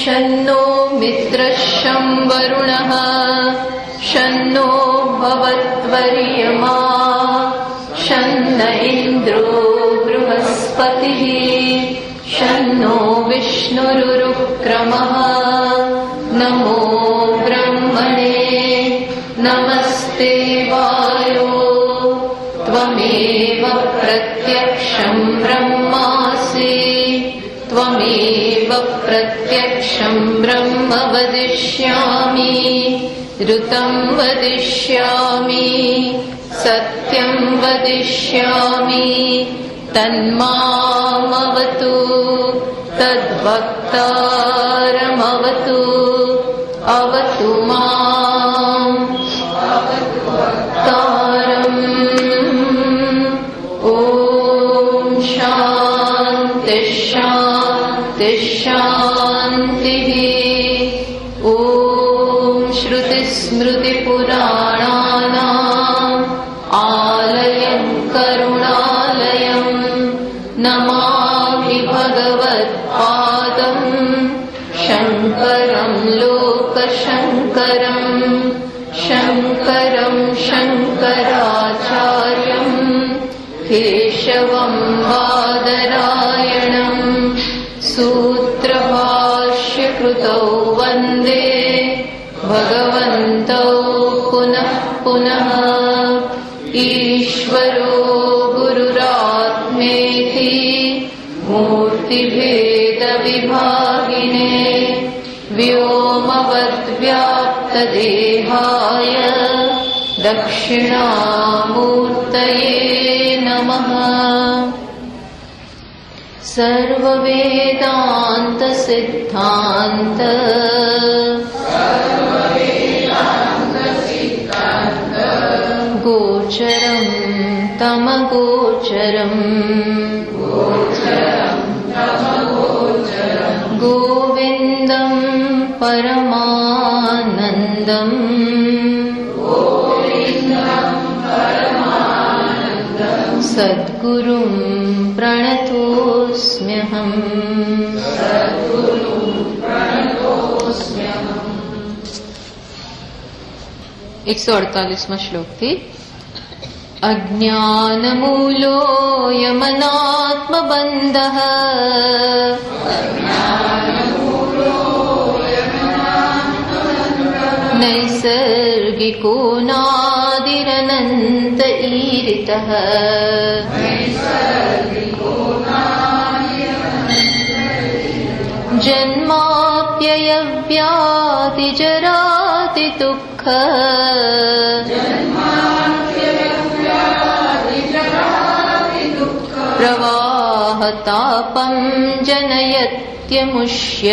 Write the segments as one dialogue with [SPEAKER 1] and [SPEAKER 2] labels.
[SPEAKER 1] शन्नो मित्रशं वरुणः शन्नो भवत्वर्यमा शन्न इन्द्रो बृहस्पतिः शन्नो विष्णुरुक्रमः नमो ब्रह्मणे नमस्ते वायो त्वमेव प्रत्यक्षं ब्रह्मासि त्वमेव प्रत्यक्षं ब्रह्म वदिष्यामि ऋतं वदिष्यामि सत्यं वदिष्यामि तन्मामवतु तद्वक्तारमवतु अवतु माम् वक्तारम् ॐ शान्ति शान्ति शान्तिः ॐ श्रुतिस्मृतिपुराणानाम् आलयं करुणालयं नमामि भगवत्पादम् शङ्करं लोकशङ्करम् शङ्करं शङ्कराचार्यम् केशवं बादरायणम् सूत्रभाष्यकृतौ वन्दे भगवन्तौ पुनः पुनः ईश्वरो गुरुरात्मेति मूर्तिभेदविभागिने व्योमवद्व्याप्तदेहाय दक्षिणामूर्तये नमः। सर्ववेदान्तसिद्धान्त गोचरं तमगोचरम् गोविन्दं परमानन्दम् सद्गुरुं प्रणतोऽस्म्यहम्। 148 श्लोक थी। अज्ञानमूलोऽयमनात्मबन्धः नैसर्गिको नादिरनन्त ईरितः जन्माप्ययव्याधिजरादिदुःख प्रवाहतापं जनयत्यमुष्य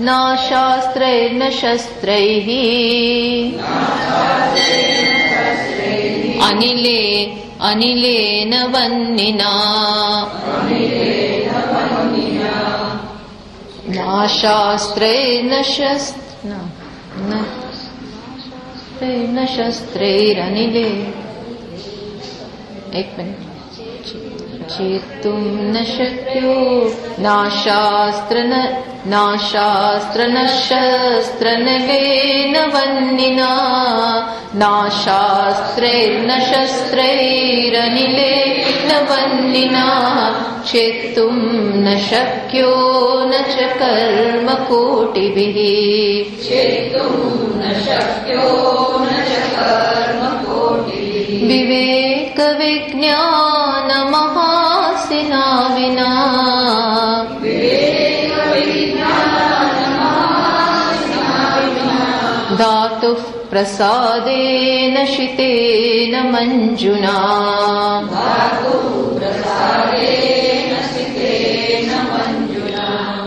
[SPEAKER 1] नाशास्त्रैर्न शस्त्रैः अनिलेन वह्निना नाशास्त्रैर्न शस्त्रैरनिले एक मिनट चेतुं न शक्यो नाशास्त्र न शस्त्रनिलेन वह्निना नाशास्त्रैर्न शस्त्रैरनिलेन वह्निना चेतुं न शक्यो न च कर्मकोटिभिः विवेकविज्ञानमहासिना विना धातुः प्रसादेन शितेन मञ्जुना।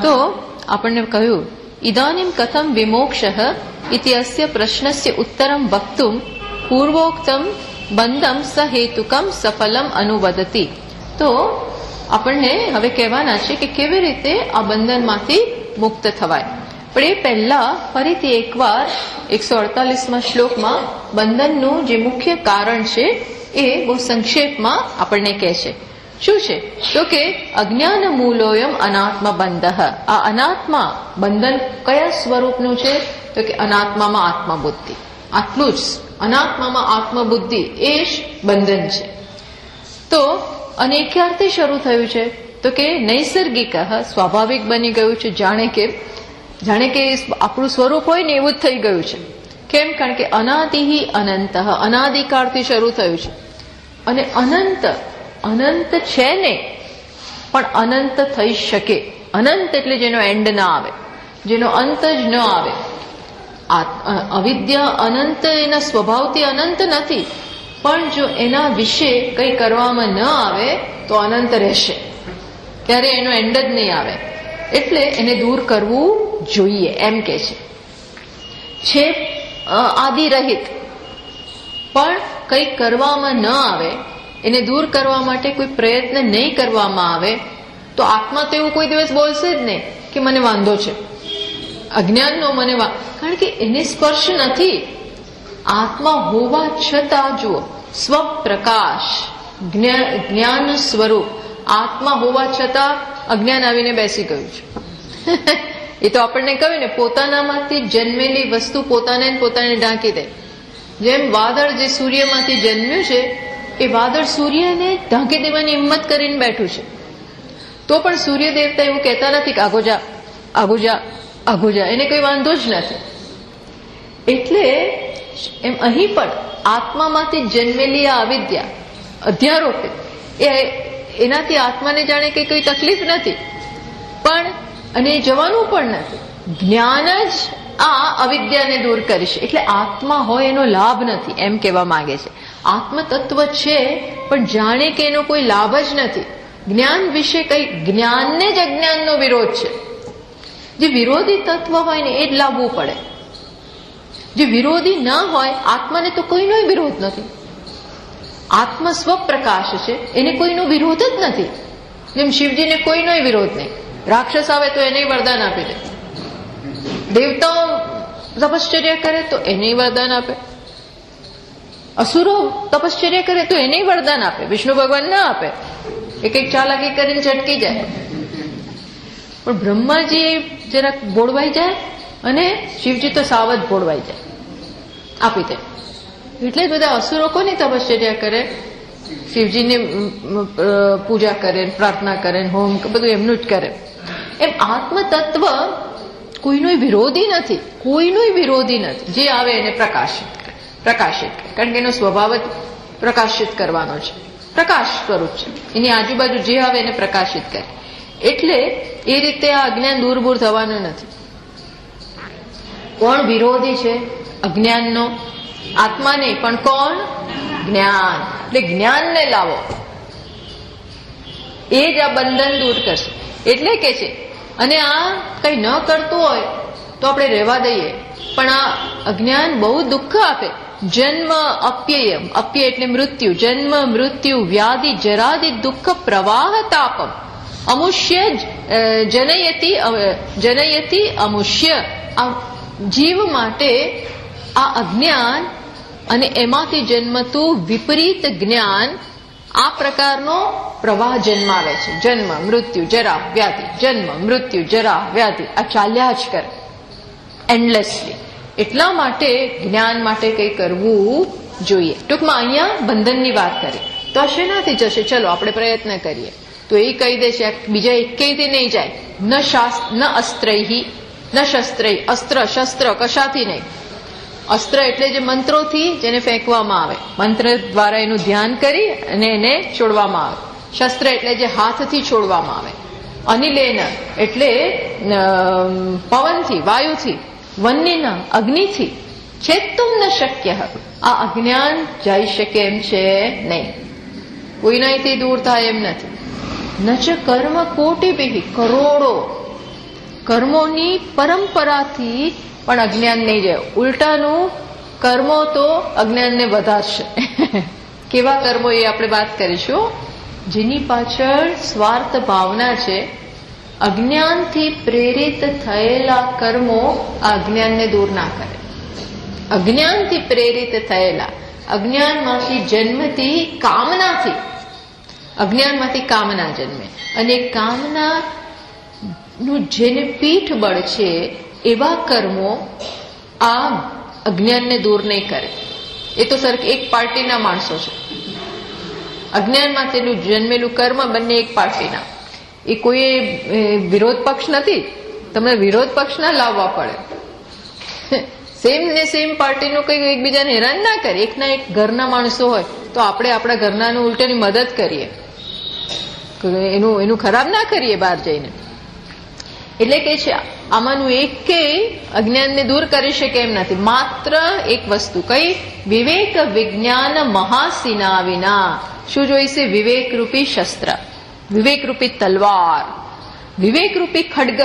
[SPEAKER 1] तो आपने कहूं इदानीं कथं विमोक्षः इति अस्य प्रश्नस्य उत्तरं वक्तुं पूर्वोक्तं બંધમ સહેતુકમ સફલમ અનુવદતી। તો આપણને હવે કહેવાના છે કે કેવી રીતે આ બંધનમાંથી મુક્ત થવાય। પણ એ પહેલા ફરીથી એકવાર 148મા શ્લોકમાં બંધનનું જે મુખ્ય કારણ છે એ બહુ સંક્ષેપમાં આપણને કહે છે. શું છે? તો કે અજ્ઞાન મૂલોયમ અનાત્મ બંધ. આ અનાત્મા બંધન કયા સ્વરૂપનું છે? તો કે અનાત્મામાં આત્મબુદ્ધિ. આટલું જ, અનાત્મામાં આત્મબુદ્ધિ એ જ બંધન છે. તો અને ક્યારથી શરૂ થયું છે? તો કે નૈસર્ગિક, સ્વાભાવિક બની ગયું છે. જાણે કે આપણું સ્વરૂપ હોય ને એવું જ થઈ ગયું છે. કેમ? કારણ કે અનાદિ અનંત, અનાદિકાળથી શરૂ થયું છે. અને અનંત છે ને, પણ અનંત થઈ શકે. અનંત એટલે જેનો એન્ડ ના આવે, જેનો અંત જ ન આવે. અવિદ્યા અનંત એના સ્વભાવથી અનંત નથી, પણ જો એના વિશે કંઈ કરવામાં ન આવે તો અનંત રહેશે, ત્યારે એનો એન્ડ જ નહીં આવે. એટલે એને દૂર કરવું જોઈએ એમ કે છે આદિરહિત, પણ કંઈ કરવામાં ન આવે, એને દૂર કરવા માટે કોઈ પ્રયત્ન નહીં કરવામાં આવે તો આત્મા તો એવું કોઈ દિવસ બોલશે જ નહીં કે મને વાંધો છે, અજ્ઞાનનો મને કારણ કે એને સ્પર્શ નથી. આત્મા હોવા છતાં જુઓ, સ્વપ્રકાશ જ્ઞાન સ્વરૂપ આત્મા હોવા છતાં અજ્ઞાન આવીને બેસી ગયું છે. એ તો આપણને કહ્યું ને, પોતાનામાંથી જન્મેલી વસ્તુ પોતાને ઢાંકી દે. જેમ વાદળ જે સૂર્યમાંથી જન્મ્યું છે, એ વાદળ સૂર્યને ઢાંકી દેવાની હિંમત કરીને બેઠું છે. તો પણ સૂર્ય દેવતા એવું કહેતા નથી કે આગો જા, એને કોઈ વાંધો જ નથી. એટલે એમ અહીં પણ આત્મામાંથી જન્મેલી આ અવિદ્યા અધ્યારોપિત, એનાથી આત્માને જાણે કે કોઈ તકલીફ નથી, પણ અને જવાનું પણ નથી. જ્ઞાન જ આ અવિદ્યાને દૂર કરીશ. એટલે આત્મા હોય એનો લાભ નથી એમ કહેવા માંગે છે. આત્મતત્વ છે, પણ જાણે કે એનો કોઈ લાભ જ નથી. જ્ઞાન વિશે કઈ, જ્ઞાનને જ અજ્ઞાનનો વિરોધ છે. જે વિરોધી તત્વ હોય ને એ જ લાવવું પડે. જે વિરોધી ના હોય, આત્માને તો કોઈનો વિરોધ નથી. આત્મા સ્વપ્રકાશ છે, એને કોઈનો વિરોધ જ નથી. જેમ શિવજીને કોઈનો વિરોધ નહીં. રાક્ષસ આવે તો એને વરદાન આપી દે, દેવતાઓ તપશ્ચર્યા કરે તો એને વરદાન આપે, અસુરો તપશ્ચર્યા કરે તો એને વરદાન આપે. વિષ્ણુ ભગવાન ના આપે, એ કંઈક ચાલાકી કરીને ઝટકી જાય. પણ બ્રહ્માજી જરાક બોળવાઈ જાય અને શિવજી તો સાવ જ બોળવાઈ જાય, આપી દે. એટલે જ બધા અસુરો કોની તપશ્ચર્યા કરે? શિવજીની પૂજા કરે, પ્રાર્થના કરે, હોમ બધું એમનું જ કરે. એમ આત્મતત્વ કોઈનો વિરોધી નથી, કોઈનો વિરોધી નથી. જે આવે એને પ્રકાશિત કરે, કારણ કે એનો સ્વભાવ જ પ્રકાશિત કરવાનો છે, પ્રકાશ સ્વરૂપ છે. એની આજુબાજુ જે આવે એને પ્રકાશિત કરે. એટલે એ રીતે આ અજ્ઞાન દૂર થવાનું નથી. કોણ વિરોધી છે અજ્ઞાનનો? આત્મા નહીં, પણ કોણ? જ્ઞાન. એટલે જ્ઞાનને લાવો, એ જ આ બંધન દૂર કરશે. એટલે કે છે, અને આ કઈ ન કરતું હોય તો આપણે રહેવા દઈએ, પણ આ અજ્ઞાન બહુ દુઃખ આપે. જન્મ અપ્યયમ, અપ્યય એટલે મૃત્યુ, જન્મ મૃત્યુ વ્યાધિ જરાદિ દુઃખ પ્રવાહ તાપમ અમુષ્ય જનયતિ અમુષ્ય. આ જીવ માટે આ અજ્ઞાન અને એમાંથી જન્મતું વિપરીત જ્ઞાન આ પ્રકારનો પ્રવાહ જન્માવે છે. જન્મ મૃત્યુ જરા વ્યાધિ, જન્મ મૃત્યુ જરા વ્યાધિ, આ ચાલ્યા જ કરે એન્ડલેસલી. એટલા માટે જ્ઞાન માટે કંઈ કરવું જોઈએ. ટૂંકમાં અહીંયા બંધનની વાત કરી તો શેનાથી જશે? ચલો આપણે પ્રયત્ન કરીએ. તો એ કહી દેશે બીજા એકેયથી નહીં જાય. ન અસ્ત્રૈહી ન શસ્ત્રૈ, અસ્ત્ર શસ્ત્ર કશાથી નહીં. અસ્ત્ર એટલે જે મંત્રોથી જેને ફેંકવામાં આવે, મંત્ર દ્વારા એનું ધ્યાન કરી અને એને છોડવામાં આવે. શસ્ત્ર એટલે જે હાથથી છોડવામાં આવે. અનિલેન એટલે પવનથી, વાયુથી. વન્યના અગ્નિથી. છેત્તુમ ન શક્ય. આ અજ્ઞાન જઈ શકે એમ છે નહીં, કોઈનાથી દૂર થાય એમ નથી. નચ કર્મ કોટિભિ, કરોડો કર્મોની પરંપરાથી પણ અજ્ઞાન નહીં જાય. ઉલટાનું કર્મો તો અજ્ઞાનને વધારશે. કેવા કર્મો એ આપણે વાત કરીશું. જેની પાછળ સ્વાર્થ ભાવના છે, અજ્ઞાનથી પ્રેરિત થયેલા કર્મો આ અજ્ઞાનને દૂર ના કરે. અજ્ઞાનથી પ્રેરિત થયેલા અજ્ઞાનમાંથી જન્મતી કામનાથી, અજ્ઞાનમાંથી કામના જન્મે અને કામના નું જેને પીઠ બળ છે એવા કર્મો આ અજ્ઞાનને દૂર નહીં કરે. એ તો સર એક પાર્ટીના માણસો છે. અજ્ઞાનમાં તેનું જન્મેલું કર્મ બંને એક પાર્ટીના. એ કોઈ વિરોધ પક્ષ નથી. તમને વિરોધ પક્ષ ના લાવવા પડે. સેમ ને સેમ પાર્ટીનું કઈ એકબીજાને હેરાન ના કરે. એકના એક ઘરના માણસો હોય તો આપણે આપણા ઘરનાનું ઉલટાની મદદ કરીએ, એનું ખરાબ ના કરીએ બહાર જઈને. એટલે કે છે આમાંનું એક અજ્ઞાનને દૂર કરી શકે એમ નથી. માત્ર એક વસ્તુ કઈ? વિવેક વિજ્ઞાન મહાસિના વિના. શું જોઈશે? વિવેકરૂપી શસ્ત્ર, વિવેકરૂપી તલવાર, વિવેકરૂપી ખડગ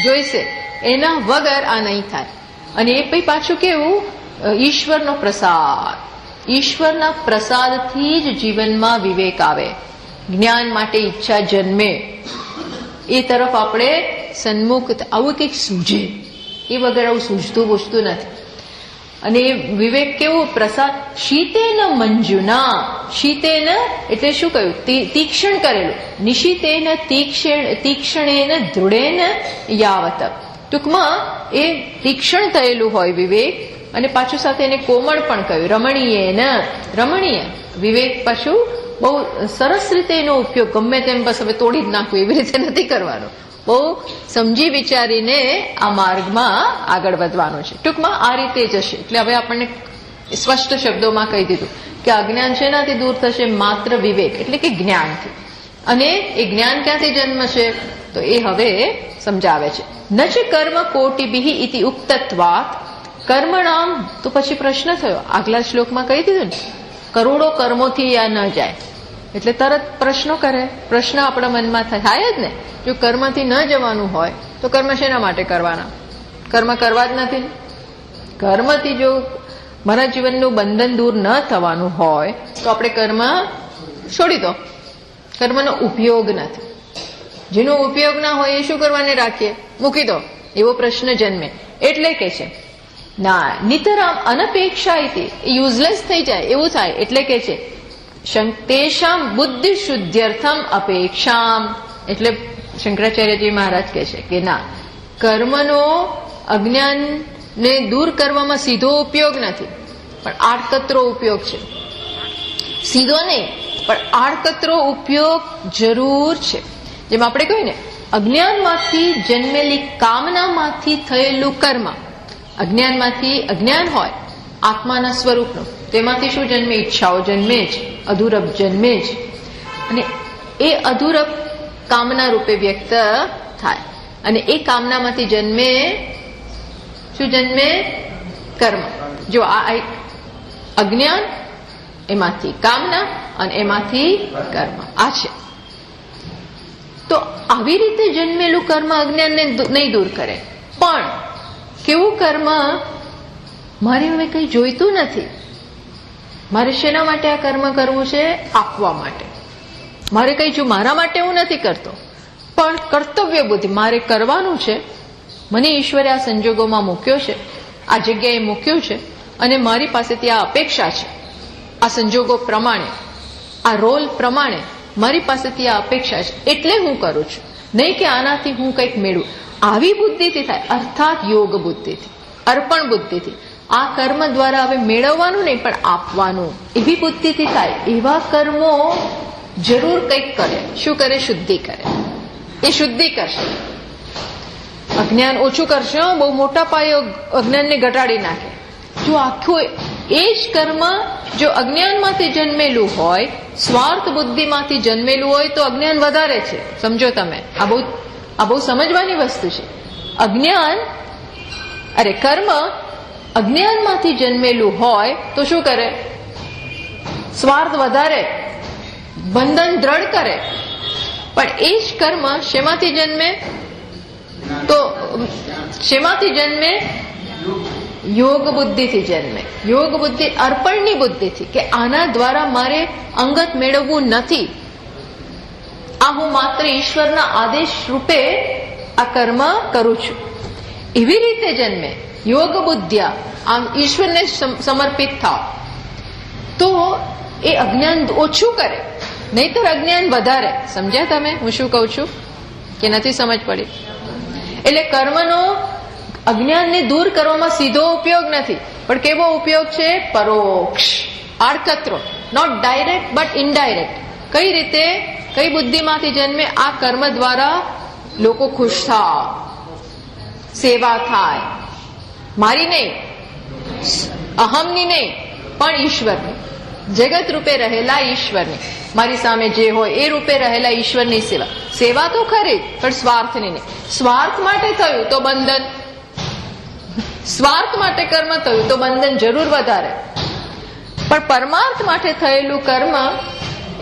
[SPEAKER 1] જોઈશે. એના વગર આ નહીં થાય. અને એ પછી પાછું કેવું? ઈશ્વરનો પ્રસાદ. ઈશ્વરના પ્રસાદથી જ જીવનમાં વિવેક આવે, જ્ઞાન માટે ઈચ્છા જન્મે, એ તરફ આપણે સન્મુખ. આવું કંઈક સૂઝે, એ વગર આવું સૂઝતું બૂઝતું નથી. અને વિવેક કેવું? પ્રસાદ. શીતેન મંજુના. શીતેન એટલે શું કહ્યું? તીક્ષ્ણ કરેલું. નિશીતેન તીક્ષ્ણેન દૃઢેન યાવત. ટૂંકમાં એ તીક્ષ્ણ થયેલું હોય વિવેક. અને પાછું સાથે એને કોમળ પણ કહ્યું. રમણીય. રમણીય વિવેક પાછું બહુ સરસ રીતે એનો ઉપયોગ ગમે તેમ બસ હવે તોડી જ નાખવું એવી રીતે નથી કરવાનો. બહુ સમજી વિચારીને આ માર્ગમાં આગળ વધવાનો છે. ટૂંકમાં આ રીતે જશે. એટલે હવે આપણને સ્પષ્ટ શબ્દોમાં કહી દીધું કે અજ્ઞાન શેનાથી દૂર થશે? માત્ર વિવેક એટલે કે જ્ઞાનથી. અને એ જ્ઞાન ક્યાંથી જન્મશે? તો એ હવે સમજાવે છે. ન ચ કર્મ કોટિભિ ઇતિ ઉક્તત્વાત કર્મણામ. તો પછી પ્રશ્ન થયો, આગલા શ્લોકમાં કહી દીધું ને, કરોડો કર્મોથી આ ન જાય. એટલે તરત પ્રશ્નો કરે. પ્રશ્ન આપણા મનમાં થાય જ ને. જો કર્મથી ન જવાનું હોય તો કર્મ શેના માટે કરવાના? કર્મ કરવા જ નથી. કર્મથી જો મારા જીવનનું બંધન દૂર ન થવાનું હોય તો આપણે કર્મ છોડી દો. કર્મનો ઉપયોગ નથી. જેનો ઉપયોગ ના હોય એ શું કરવાને રાખીએ? મૂકી દો. એવો પ્રશ્ન જન્મે. એટલે કે છે ના નિતરામ અનપેક્ષા યુઝલેસ થઈ જાય એવું થાય. એટલે કે છે તેષામ બુદ્ધિ શુદ્ધ્યર્થમ અપેક્ષામ. એટલે શંકરાચાર્યજી મહારાજ કહે છે કે ના, કર્મનો અજ્ઞાનને દૂર કરવામાં સીધો ઉપયોગ નથી, પણ આડકતરો ઉપયોગ છે. સીધો નહીં, પણ આડકતરો ઉપયોગ જરૂર છે. જેમ આપણે કહ્યું ને, અજ્ઞાનમાંથી જન્મેલી કામનામાંથી થયેલું કર્મ. અજ્ઞાનમાંથી અજ્ઞાન હોય આત્માના સ્વરૂપનું, તેમાંથી શું જન્મે? ઈચ્છાઓ જન્મે જ, અધૂરપ જન્મે જ. અને એ અધૂરપ કામના રૂપે વ્યક્ત થાય. અને એ કામનામાંથી જન્મે શું? જન્મે કર્મ. જો આ એક અજ્ઞાન, એમાંથી કામના અને એમાંથી કર્મ. આ છે. તો આવી રીતે જન્મેલું કર્મ અજ્ઞાનને નહીં દૂર કરે. પણ કેવું કર્મ? મારે હવે કઈ જોઈતું નથી. મારે શેના માટે આ કર્મ કરવું છે? આપવા માટે. મારે કઈ જો મારા માટે હું નથી કરતો, પણ કર્તવ્ય બુદ્ધિ મારે કરવાનું છે. મને ઈશ્વરે આ સંજોગોમાં મૂક્યો છે, આ જગ્યાએ મૂક્યું છે, અને મારી પાસેથી આ અપેક્ષા છે. આ સંજોગો પ્રમાણે, આ રોલ પ્રમાણે મારી પાસેથી આ અપેક્ષા છે, એટલે હું કરું છું. નહીં કે આનાથી હું કંઈક મેળવું. આવી બુદ્ધિથી થાય, અર્થાત યોગ બુદ્ધિથી, અર્પણ બુદ્ધિથી. આ કર્મ દ્વારા હવે મેળવવાનું નહીં, પણ આપવાનું, એવી બુદ્ધિથી થાય. એવા કર્મો જરૂર કંઈક કરે. શું કરે? શુદ્ધિ કરે. એ શુદ્ધિ કરશે. અજ્ઞાન ઓછું કરશે. બહુ મોટા પાયે અજ્ઞાનને ઘટાડી નાખે. જો આખું એ જ કર્મ જો અજ્ઞાનમાંથી જન્મેલું હોય, સ્વાર્થ બુદ્ધિમાંથી જન્મેલું હોય, તો અજ્ઞાન વધારે છે. સમજો તમે, આ બહુ સમજવાની વસ્તુ છે. કર્મ અજ્ઞાનમાંથી જન્મેલું હોય તો શું કરે? સ્વાર્થ વધારે, બંધન દ્રઢ કરે. પણ એ જ કર્મ શેમાંથી જન્મે? તો શેમાંથી જન્મે? યોગ બુદ્ધિથી જન્મે. યોગ બુદ્ધિ અર્પણની બુદ્ધિથી, કે આના દ્વારા મારે અંગત મેળવવું નથી. આ હું માત્ર ઈશ્વરના આદેશ રૂપે આ કર્મ કરું છું. એવી રીતે જન્મે. યોગ બુદ્ધ્યા, આમ ઈશ્વરને સમર્પિત થાવ. તો એ અજ્ઞાન ઓછું કરે, નહીતર અજ્ઞાન વધારે. સમજ્યા તમે હું શું કહું છું કે નથી સમજ પડી? એટલે કર્મનો અજ્ઞાનને દૂર કરવામાં સીધો ઉપયોગ નથી, પણ કેવો ઉપયોગ છે? પરોક્ષ, આડકતરો, નોટ ડાયરેક્ટ બટ ઇનડાયરેક્ટ. કઈ રીતે, કઈ બુદ્ધિમાંથી જન્મે? આ કર્મ દ્વારા લોકો ખુશ થાય, સેવા થાય, મારી નહીં, અહમની નહીં, પણ ઈશ્વરની, જગત રૂપે રહેલા ઈશ્વરની, મારી સામે જે હોય એ રૂપે રહેલા ઈશ્વરની સેવા. સેવા તો ખરી પણ સ્વાર્થની નહીં. સ્વાર્થ માટે થયું તો બંધન, સ્વાર્થ માટે કર્મ થયું તો બંધન જરૂર વધારે. પણ પરમાર્થ માટે થયેલું કર્મ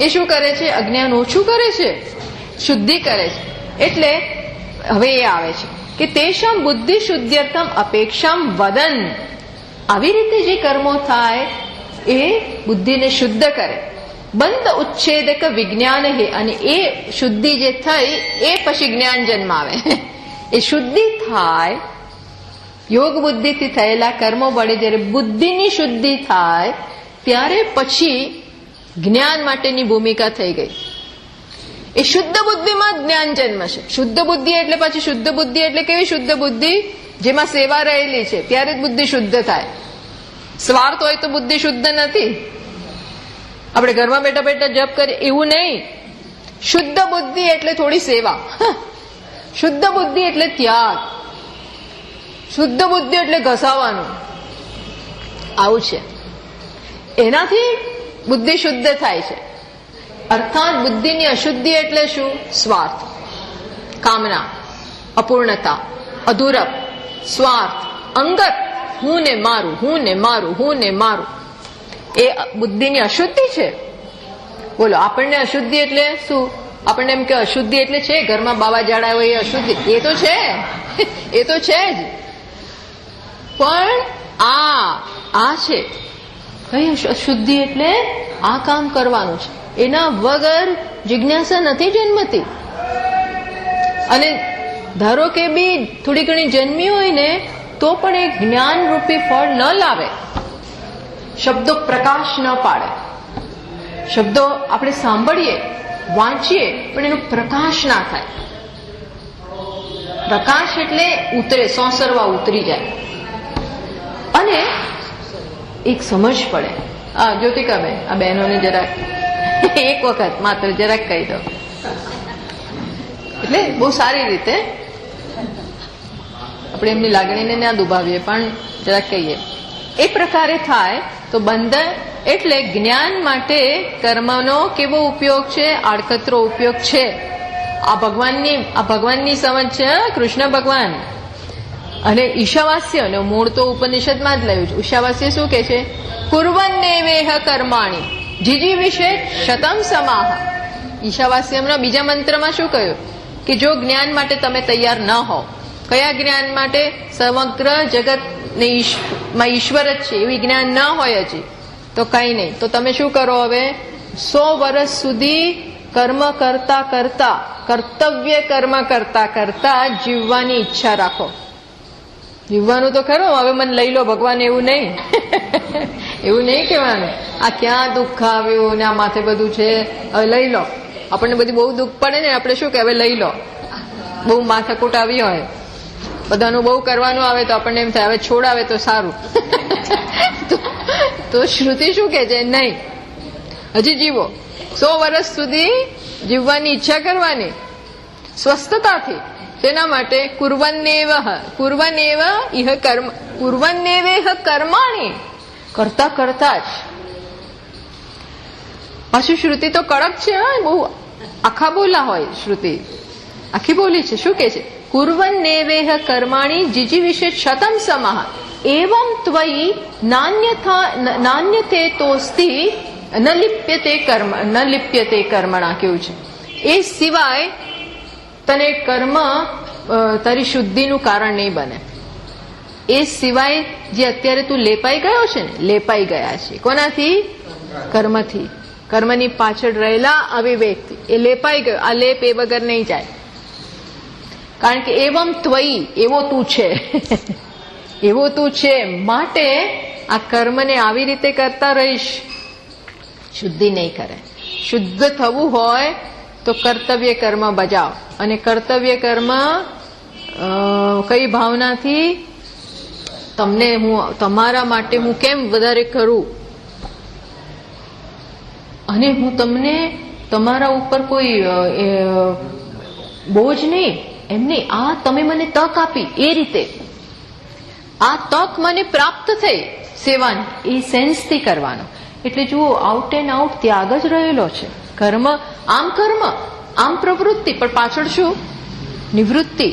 [SPEAKER 1] એ શું કરે છે? અજ્ઞાન ઓછું કરે છે, શુદ્ધિ કરે છે. એટલે હવે એ આવે છે કે તેષામ બુદ્ધિ શુદ્ધ્યર્થમ અપેક્ષામ વદન. આવી રીતે જે કર્મો થાય એ બુદ્ધિને શુદ્ધ કરે. બંધ ઉચ્છેદક વિજ્ઞાન હે, અને એ શુદ્ધિ જે થઈ એ પછી જ્ઞાન જન્માવે. એ શુદ્ધિ થાય, યોગ બુદ્ધિથી થયેલા કર્મો વડે જયારે બુદ્ધિની શુદ્ધિ થાય ત્યારે પછી જ્ઞાન માટેની ભૂમિકા થઈ ગઈ. એ શુદ્ધ બુદ્ધિમાં જ્ઞાન જન્મશે. શુદ્ધ બુદ્ધિ એટલે પછી શુદ્ધ બુદ્ધિ એટલે કેવી શુદ્ધ બુદ્ધિ? જેમાં સેવા રહેલી છે ત્યારે જ બુદ્ધિ શુદ્ધ થાય. સ્વાર્થ હોય તો બુદ્ધિ શુદ્ધ નથી. આપણે ઘરમાં બેઠા બેઠા જપ કરીએ એવું નહીં. શુદ્ધ બુદ્ધિ એટલે થોડી સેવા, શુદ્ધ બુદ્ધિ એટલે ત્યાગ, શુદ્ધ બુદ્ધિ એટલે ઘસાવાનું, આવું છે. એનાથી બુદ્ધિ શુદ્ધ થાય છે. અર્થાત બુદ્ધિની અશુદ્ધિ એટલે શું? સ્વાર્થ, કામના, અપૂર્ણતા, અધૂરપ, સ્વાર્થ, અંગત, હું ને મારું, હું ને મારું, હું ને મારું, એ બુદ્ધિની અશુદ્ધિ છે. બોલો, આપણને અશુદ્ધિ એટલે શું? આપણને એમ કે અશુદ્ધિ એટલે છે ઘરમાં બાવા જાડા હોય એ અશુદ્ધિ, એ તો છે, એ તો છે જ. પણ આ છે કઈ અશુદ્ધિ એટલે આ કામ કરવાનું છે, એના વગર જિજ્ઞાસા નથી જન્મતી. અને ધારો કે બી થોડી ઘણી જન્મી હોય ને તો પણ એ જ્ઞાન રૂપી ફળ ન લાવે. શબ્દો પ્રકાશ ન પાડે. શબ્દો આપણે સાંભળીએ, વાંચીએ, પણ એનો પ્રકાશ ના થાય. પ્રકાશ એટલે ઉતરે, સોંસરવા ઉતરી જાય. અને એક સમજ પડે. જ્યોતિકાબેન, આ બહેનોને જરાક એક વખત માત્ર જરાક કહી દો, એટલે બહુ સારી રીતે આપણે એમની લાગણીને ના દુભાવીએ પણ જરાક કહીએ. એ પ્રકારે થાય તો બંધન એટલે જ્ઞાન માટે કર્મનો કેવો ઉપયોગ છે? આડકતરો ઉપયોગ છે. આ ભગવાનની સમજ છે, કૃષ્ણ ભગવાન. અને ઈશાવાસ્ય, મૂળ તો ઉપનિષદમાં જ લયું છે. ઈશાવાસ્ય શું કે છે? કુર્વન્નેવેહ કર્માણી જીજી વિશે શતમ સમાહ. ઈશાવાસ્યના બીજા મંત્રમાં શું કહ્યું? કે જો જ્ઞાન માટે તમે તૈયાર ન હો, કયા જ્ઞાન માટે? સમગ્ર જગત ને ઈશ્વર જ છે એવી જ્ઞાન ન હોય હજી તો કઈ નહીં. તો તમે શું કરો? હવે 100 વર્ષ સુધી કર્મ કરતા કરતા, કર્તવ્ય કર્મ કરતા કરતા જીવવાની ઈચ્છા રાખો. જીવવાનું તો ખરો, હવે મને લઈ લો ભગવાન, એવું નહીં. એવું નહીં કહેવાનું. આ ક્યાં દુઃખ આવ્યું ને આ માથે બધું છે, હવે લઈ લો. આપણને બધી બહુ દુઃખ પડે ને, આપણે શું કે હવે લઈ લો. બહુ માથાકૂટ આવી હોય, બધાનું બહુ કરવાનું આવે તો આપણને એમ થાય હવે છોડાવે તો સારું. તો શ્રુતિ શું કે છે? નહીં, હજી જીવો. 100 વર્ષ સુધી જીવવાની ઈચ્છા કરવાની સ્વસ્થતાથી. તેના માટે કુર્વન્નેવ ઇહ કર્મ, કુર્વન્નેવેહ કર્માણી, કરતા કરતા જ. પાછું શ્રુતિ તો કડક છે, બહુ આખા બોલા હોય શ્રુતિ, આખી બોલી છે. શું કે છે? કુર્વન્નેવેહ કર્માણી જીજી વિશે શતમ સમાહ એવં ત્વયી નાન્યતે તોસ્તિ ન લિપ્યતે કર્મણા. કેવું છે? એ સિવાય તને કર્મ તારી શુદ્ધિનું કારણ નહીં બને. એ સિવાય જે અત્યારે તું લેપાઈ ગયો છે ને, લેપાઈ ગયા છે કોનાથી? કર્મથી. કર્મની પાછળ રહેલા અવિવેકથી એ લેપાઈ ગયો. આ લેપ એ વગર નહીં જાય. કારણ કે એવમ ત્વયી, એવો તું છે, એવો તું છે, માટે આ કર્મને આવી રીતે કરતા રહીશ શુદ્ધિ નહીં કરે. શુદ્ધ થવું હોય તો કર્તવ્ય કર્મ બજાવ, અને કર્તવ્ય કર્મ કઈ ભાવનાથી, તમને હું તમારા માટે હું કેમ વધારે કરું, અને હું તમને તમારા ઉપર કોઈ બોજ નહીં, એમ નહીં, આ તમે મને તક આપી એ રીતે, આ તક મને પ્રાપ્ત થઈ સેવાની, એ સેન્સથી કરવાનો. એટલે જુઓ, આઉટ એન્ડ આઉટ ત્યાગ જ રહેલો છે. કર્મ આમ પ્રવૃત્તિ, પણ પાછળ શું? નિવૃત્તિ.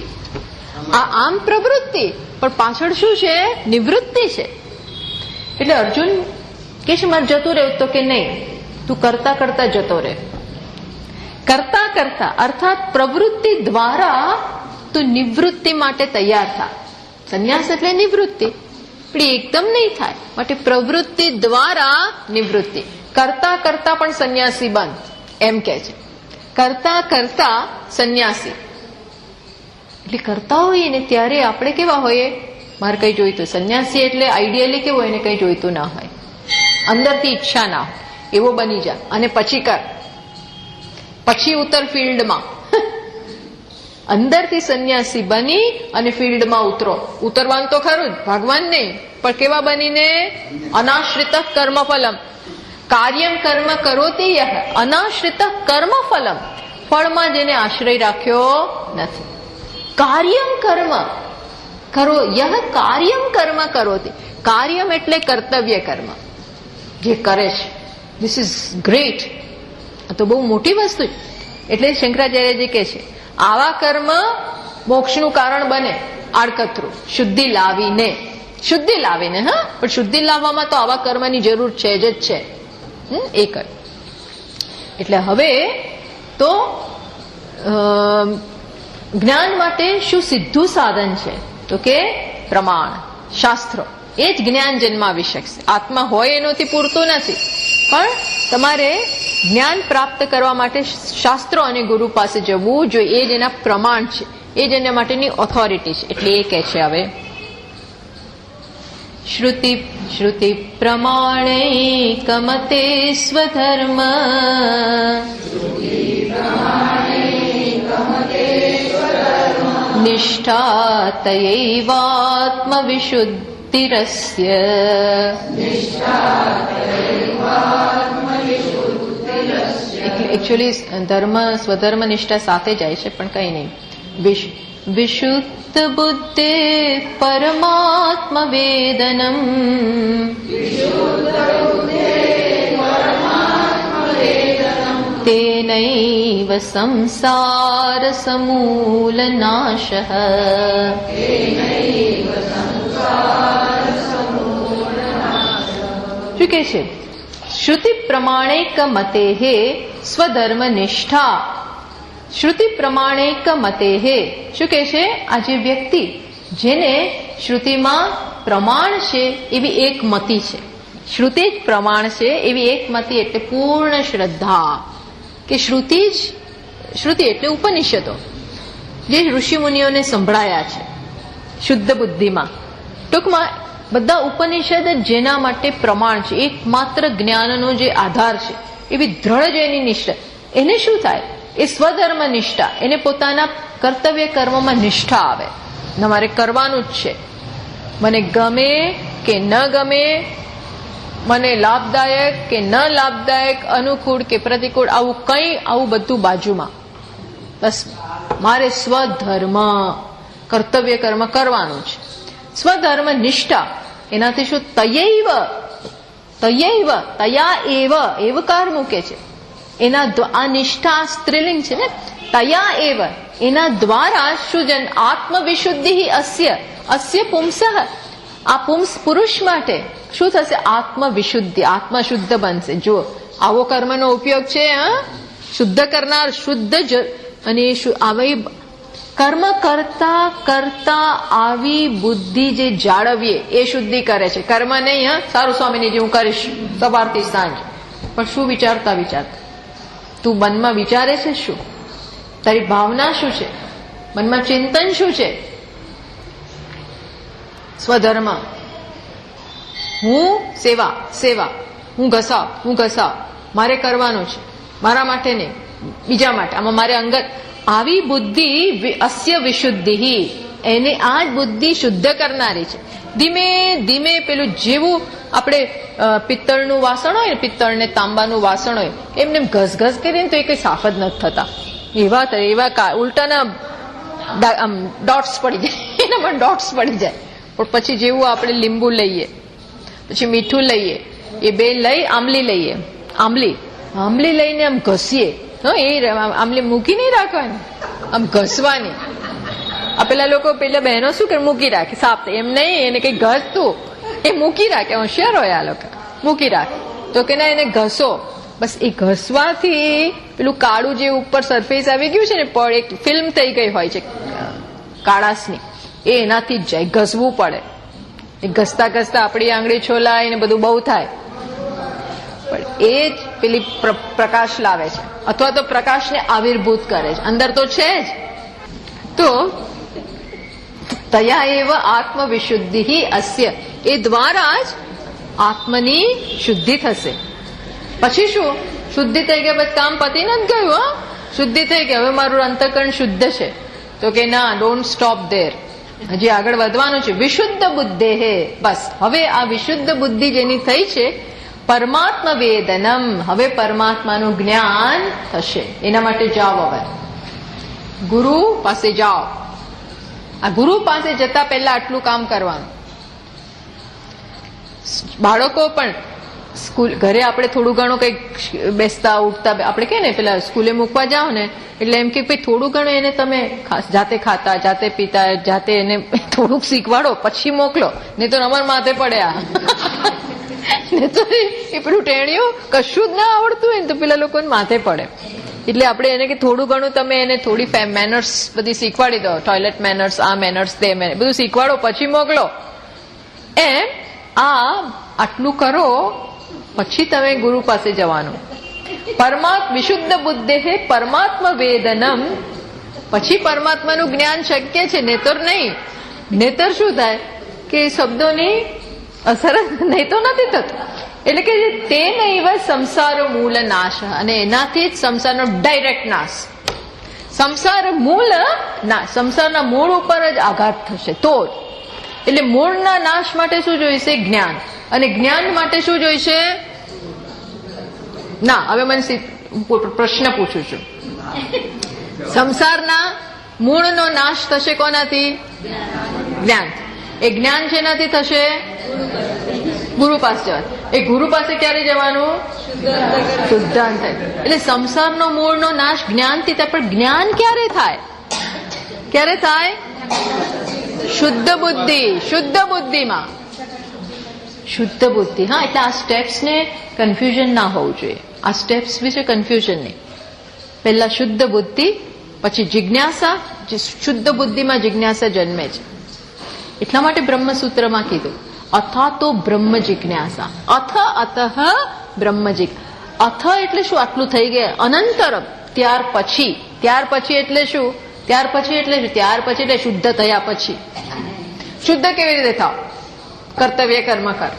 [SPEAKER 1] આમ પ્રવૃત્તિ પણ પાછળ શું છે? નિવૃત્તિ છે. એટલે અર્જુન કે છે મારે જતું રહેવું, તો કે નહીં, તું કરતા કરતા જતો રહે. કરતા કરતા અર્થાત પ્રવૃત્તિ દ્વારા તું નિવૃત્તિ માટે તૈયાર થા. સંન્યાસ એટલે નિવૃત્તિ, પણ એકદમ નહીં થાય, માટે પ્રવૃત્તિ દ્વારા નિવૃત્તિ. કરતા કરતા પણ સંન્યાસી બન, એમ કે છે. કરતા કરતા સંન્યાસી એટલે કરતા હોઈએ ને ત્યારે આપણે કેવા હોઈએ? મારે કઈ જોઈતું. સંન્યાસી એટલે આઈડિયલી કેવું હોય? એને કઈ જોઈતું ના હોય, અંદરથી ઈચ્છા ના હોય, એવો બની જા અને પછી કર, પછી ઉતર ફિલ્ડમાં. અંદરથી સંન્યાસી બની અને ફિલ્ડમાં ઉતરો. ઉતરવાનું તો ખરું જ, ભગવાન નહીં, પણ કેવા બનીને? અનાશ્રિત કર્મફલમ કાર્યમ કર્મ કરોતિ યહ અનાશ્રિત કર્મફલમ. ફળમાં જેને આશ્રય રાખ્યો નથી. કાર્યમ કર્મ કરો, યહ કાર્યમ કર્મ કરોતિ. કાર્યમ એટલે કર્તવ્ય કર્મ જે કરે છે. This is great. આ તો બહુ મોટી વસ્તુ છે. એટલે શંકરાચાર્યજી કહે છે આવા કર્મ મોક્ષનું કારણ બને આડકતરું, શુદ્ધિ લાવીને. શુદ્ધિ લાવીને, હા, પણ શુદ્ધિ લાવવામાં તો આવા કર્મની જરૂર છે જ છે. એ કર. એટલે હવે તો જ્ઞાન માટે શું સીધું સાધન છે? તો કે પ્રમાણ, શાસ્ત્રો. એ જ જ્ઞાન જન્માવી શકશે. આત્મા હોય એનોથી પૂરતું નથી, પણ તમારે જ્ઞાન પ્રાપ્ત કરવા માટે શાસ્ત્રો અને ગુરુ પાસે જવું જોઈએ. એ જ એના પ્રમાણ છે, એ જ એના માટેની ઓથોરિટી છે. એટલે એ કહે છે હવે શ્રુતિ પ્રમાણે કમતે સ્વધર્મ નિષ્ઠા તયૈવાત્મવિશુદ્ધિરસ્ય. એકચ્યુઅલી ધર્મ સ્વધર્મ નિષ્ઠા સાથે જાય છે, પણ કઈ નહીં. વિશુદ્ધ બુદ્ધે પરમાત્મ વેદનમ તેનૈવ સંસાર સમૂલ નાશઃ. શું કે છે? શ્રુતિ પ્રમાણેક મતે સ્વધર્મ નિષ્ઠા. શ્રુતિ પ્રમાણેક મતે. શું કે છે? આ જે વ્યક્તિ જેને શ્રુતિમાં પ્રમાણ છે એવી એક મતિ છે, શ્રુતિ જ પ્રમાણ છે એવી એક મતિ, એટલે પૂર્ણ શ્રદ્ધા કે શ્રુતિ એટલે ઉપનિષદો જે ઋષિ મુનિઓને સંભળાયા છે શુદ્ધ બુદ્ધિમાં. ટૂંકમાં બધા ઉપનિષદ જેના માટે પ્રમાણ છે, એકમાત્ર જ્ઞાનનો જે આધાર છે, એવી દ્રઢ એની નિષ્ઠા. એને શું થાય? એ સ્વધર્મ નિષ્ઠા. એને પોતાના કર્તવ્ય કર્મમાં નિષ્ઠા આવે. તમારે કરવાનું જ છે, મને ગમે કે ન ગમે, મને લાભદાયક કે ન લાભદાયક, અનુકૂળ કે પ્રતિકૂળ, આવું બધું બાજુમાં. બસ મારે સ્વધર્મ કર્તવ્ય કર્મ કરવાનું છે. સ્વધર્મ નિષ્ઠા. એનાથી શું? તયૈવ તયા એવકાર મૂકે છે. એના આ નિષ્ઠા સ્ત્રીલિંગ છે ને, તયા એવ, એના દ્વારા શું? જન આત્મવિશુદ્ધિ અસ્ય પુંસઃ. આ પુરુષ માટે શું થશે? આત્મવિશુદ્ધિ, આત્મા શુદ્ધ બનશે. જો આવો કર્મનો ઉપયોગ છે, શુદ્ધ કરનાર, શુદ્ધ અને આવી કર્મ કરતા કરતા આવી બુદ્ધિ જે જાળવીએ એ શુદ્ધિ કરે છે. કર્મ નહીં, સારું સ્વામીજી હું કરીશ સવારથી સાંજ, પણ શું વિચારતા તું મનમાં વિચારે છે શું? તારી ભાવના શું છે? મનમાં ચિંતન શું છે? સ્વધર્મ. હું સેવા, હું ઘસાવ, મારે કરવાનું છે, મારા માટે નહીં, બીજા માટે, આમાં મારે અંગત. આવી બુદ્ધિ અસ્ય વિશુદ્ધિ, એને આ જ બુદ્ધિ શુદ્ધ કરનારી છે. ધીમે ધીમે પેલું જેવું આપણે પિત્તળનું વાસણ હોય ને, પિત્તળ ને તાંબાનું વાસણ હોય, એમને ઘસઘસ કરીને તો એ કઈ સાફ જ નથી થતા. એવા ઉલટાના ડોટ્સ પડી જાય, એનામાં ડોટ્સ પડી જાય. પણ પછી જેવું આપણે લીંબુ લઈએ, પછી મીઠું લઈએ, એ બે લઈ આંબલી લઈએ, આંબલી લઈને આમ ઘસીએ. એ આંબલી મૂકી નહીં રાખવાની, આમ ઘસવાની. આ પેલા લોકો પેલા બહેનો શું કરે, મૂકી રાખે સાફ. એમ નહીં, એને કઈ ઘસતું, એ મૂકી રાખે. હોશિયાર હોય આ લોકો, મૂકી રાખે. તો કે ના, એને ઘસો. બસ એ ઘસવાથી પેલું કાળું જે ઉપર સરફેસ આવી ગયું છે ને, પણ એક ફિલ્મ થઈ ગઈ હોય છે કાળાશની, એ એનાથી જ જાય. ઘસવું પડે. એ ઘસતા ઘસતા આપણી આંગળી છોલાય ને બધું બહુ થાય, પણ એ જ પેલી પ્રકાશ લાવે છે, અથવા તો પ્રકાશને આવિર્ભૂત કરે છે. અંદર તો છે જ. તો તયા એવ આત્મવિશુદ્ધિ અસ્ય, એ દ્વારા જ આત્મની શુદ્ધિ થશે. પછી શું? શુદ્ધિ થઈ ગયા પછી કામ પતી નથી ગયું. શુદ્ધિ થઈ ગઈ, હવે મારું અંતઃકરણ શુદ્ધ છે. તો કે ના, ડોન્ટ સ્ટોપ ધેર, હજી આગળ વધવાનું છે. વિશુદ્ધ બુદ્ધે હે, બસ હવે આ વિશુદ્ધ બુદ્ધિ જેની થઈ છે, પરમાત્મા વેદનમ, હવે પરમાત્માનું જ્ઞાન થશે. એના માટે જાઓ, હવે ગુરુ પાસે જાઓ. આ ગુરુ પાસે જતા પહેલા આટલું કામ કરવાનું. બાળકો પણ સ્કૂલ, ઘરે આપણે થોડું ઘણું કંઈક બેસતા ઉઠતા, આપણે કે ને પેલા સ્કૂલે મૂકવા જાઓ ને, એટલે એમ કે ભાઈ થોડું ઘણું એને તમે જાતે ખાતા, જાતે પીતા, જાતે એને થોડુંક શીખવાડો, પછી મોકલો. નહીં તો અમાર માથે પડે. નહીં તો એ પેલું ટેણીઓ કશું જ ના આવડતું હોય ને તો પેલા લોકોને માથે પડે. એટલે આપણે એને કે થોડું ઘણું તમે એને થોડી મેનર્સ બધી શીખવાડી દો, ટોયલેટ મેનર્સ, આ મેનર્સ, તે મેનર્સ, બધું શીખવાડો, પછી મોકલો. એમ આટલું કરો, પછી તમે ગુરુ પાસે જવાનું. વિશુદ્ધ બુદ્ધે હે પરમાત્મા વેદનમ, પછી પરમાત્માનું જ્ઞાન શક્ય છે. નેતર નહીં. નેતર શું થાય કે શબ્દોની અસર નહીં તો નથી થતું. એટલે કે તે નૈવ સંસારો મૂળ નાશ, અને એનાથી જ સંસારનો ડાયરેક્ટ નાશ. સંસાર મૂળ નાશ, સંસારના મૂળ ઉપર જ આઘાત થશે તો જ. એટલે મૂળના નાશ માટે શું જોઈશે? જ્ઞાન. અને જ્ઞાન માટે શું જોઈશે? ના, હવે મને પ્રશ્ન પૂછું છું. સંસારના મૂળનો નાશ થશે કોનાથી? જ્ઞાન. એ જ્ઞાન શેનાથી થશે? ગુરુ પાસે જવાનું. એ ગુરુ પાસે ક્યારે જવાનું? શુદ્ધાંત. એટલે સંસારનો મૂળનો નાશ જ્ઞાનથી થાય. પણ જ્ઞાન ક્યારે થાય? ક્યારે થાય? શુદ્ધ બુદ્ધિ. શુદ્ધ બુદ્ધિમાં. શુદ્ધ બુદ્ધિ. હા, એટલે આ સ્ટેપ્સ ને કન્ફ્યુઝન ના હોવું જોઈએ. આ સ્ટેપ્સ વિશે કન્ફ્યુઝન નહીં. પહેલા શુદ્ધ બુદ્ધિ, પછી જિજ્ઞાસા. શુદ્ધ બુદ્ધિમાં જિજ્ઞાસા જન્મે છે. એટલા માટે બ્રહ્મસૂત્રમાં કીધું અથા તો બ્રહ્મ જિજ્ઞાસા. અથ બ્રહ્મ અથ એટલે શું? આટલું થઈ ગયા. અનંતરમ, ત્યાર પછી. ત્યાર પછી એટલે શું? ત્યાર પછી એટલે શું? ત્યાર પછી એટલે શુદ્ધ થયા પછી. શુદ્ધ કેવી રીતે થાવ? કર્તવ્ય કર્મ કર,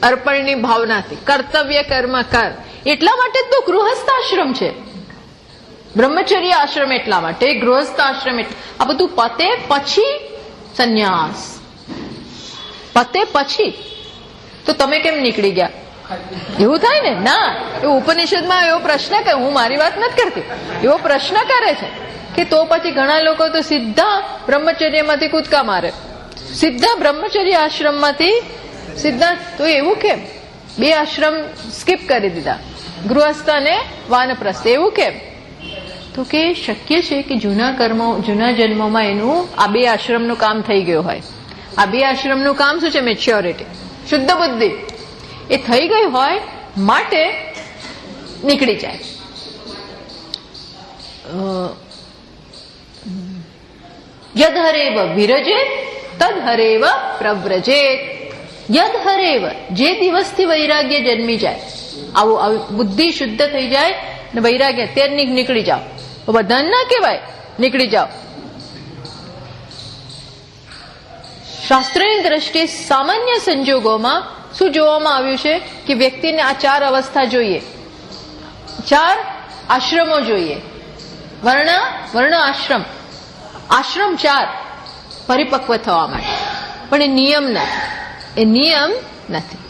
[SPEAKER 1] અર્પણની ભાવનાથી કર્તવ્ય કર્મ કર. એટલા માટે તો ગૃહસ્થાશ્રમ છે. બ્રહ્મચર્ય આશ્રમ એટલા માટે, ગૃહસ્થાશ્રમ આ બધું પતે પછી સંન્યાસ. પતે પછી. તો તમે કેમ નીકળી ગયા? એવું થાય ને? ના, એવું ઉપનિષદમાં એવો પ્રશ્ન કરે. હું મારી વાત નથી કરતી, એવો પ્રશ્ન કરે છે કે તો પછી ઘણા લોકો તો સીધા બ્રહ્મચર્યમાંથી કૂદકા મારે, સીધા બ્રહ્મચર્ય આશ્રમમાંથી સીધા. તો એવું કેમ? બે આશ્રમ સ્કીપ કરી દીધા, ગૃહસ્થ અને વાનપ્રસ્થ. એવું કેમ? તો કે શક્ય છે કે જૂના કર્મો, જૂના જન્મોમાં એનું આ બે આશ્રમનું કામ થઈ ગયું હોય. આ બે આશ્રમનું કામ શું છે? મેચ્યોરિટી, શુદ્ધ બુદ્ધિ. એ થઈ ગઈ હોય માટે નીકળી જાય. યદ હરેવ વિરજેત તદ હરેવ પ્રવ્રજેત. યદ હરેવ, જે દિવસથી વૈરાગ્ય જન્મી જાય, આવું બુદ્ધિ શુદ્ધ થઈ જાય ને વૈરાગ્ય, તે નીકળી જાઓ. બધાને ના કહેવાય નીકળી જાઓ. શાસ્ત્રની દ્રષ્ટિએ સામાન્ય સંજોગોમાં શું જોવામાં આવ્યું છે કે વ્યક્તિને આ ચાર અવસ્થા જોઈએ. 4 આશ્રમો જોઈએ, વર્ણ આશ્રમ, આશ્રમ 4 પરિપક્વ થવા માટે, પણ એ નિયમ નથી. એ નિયમ નથી.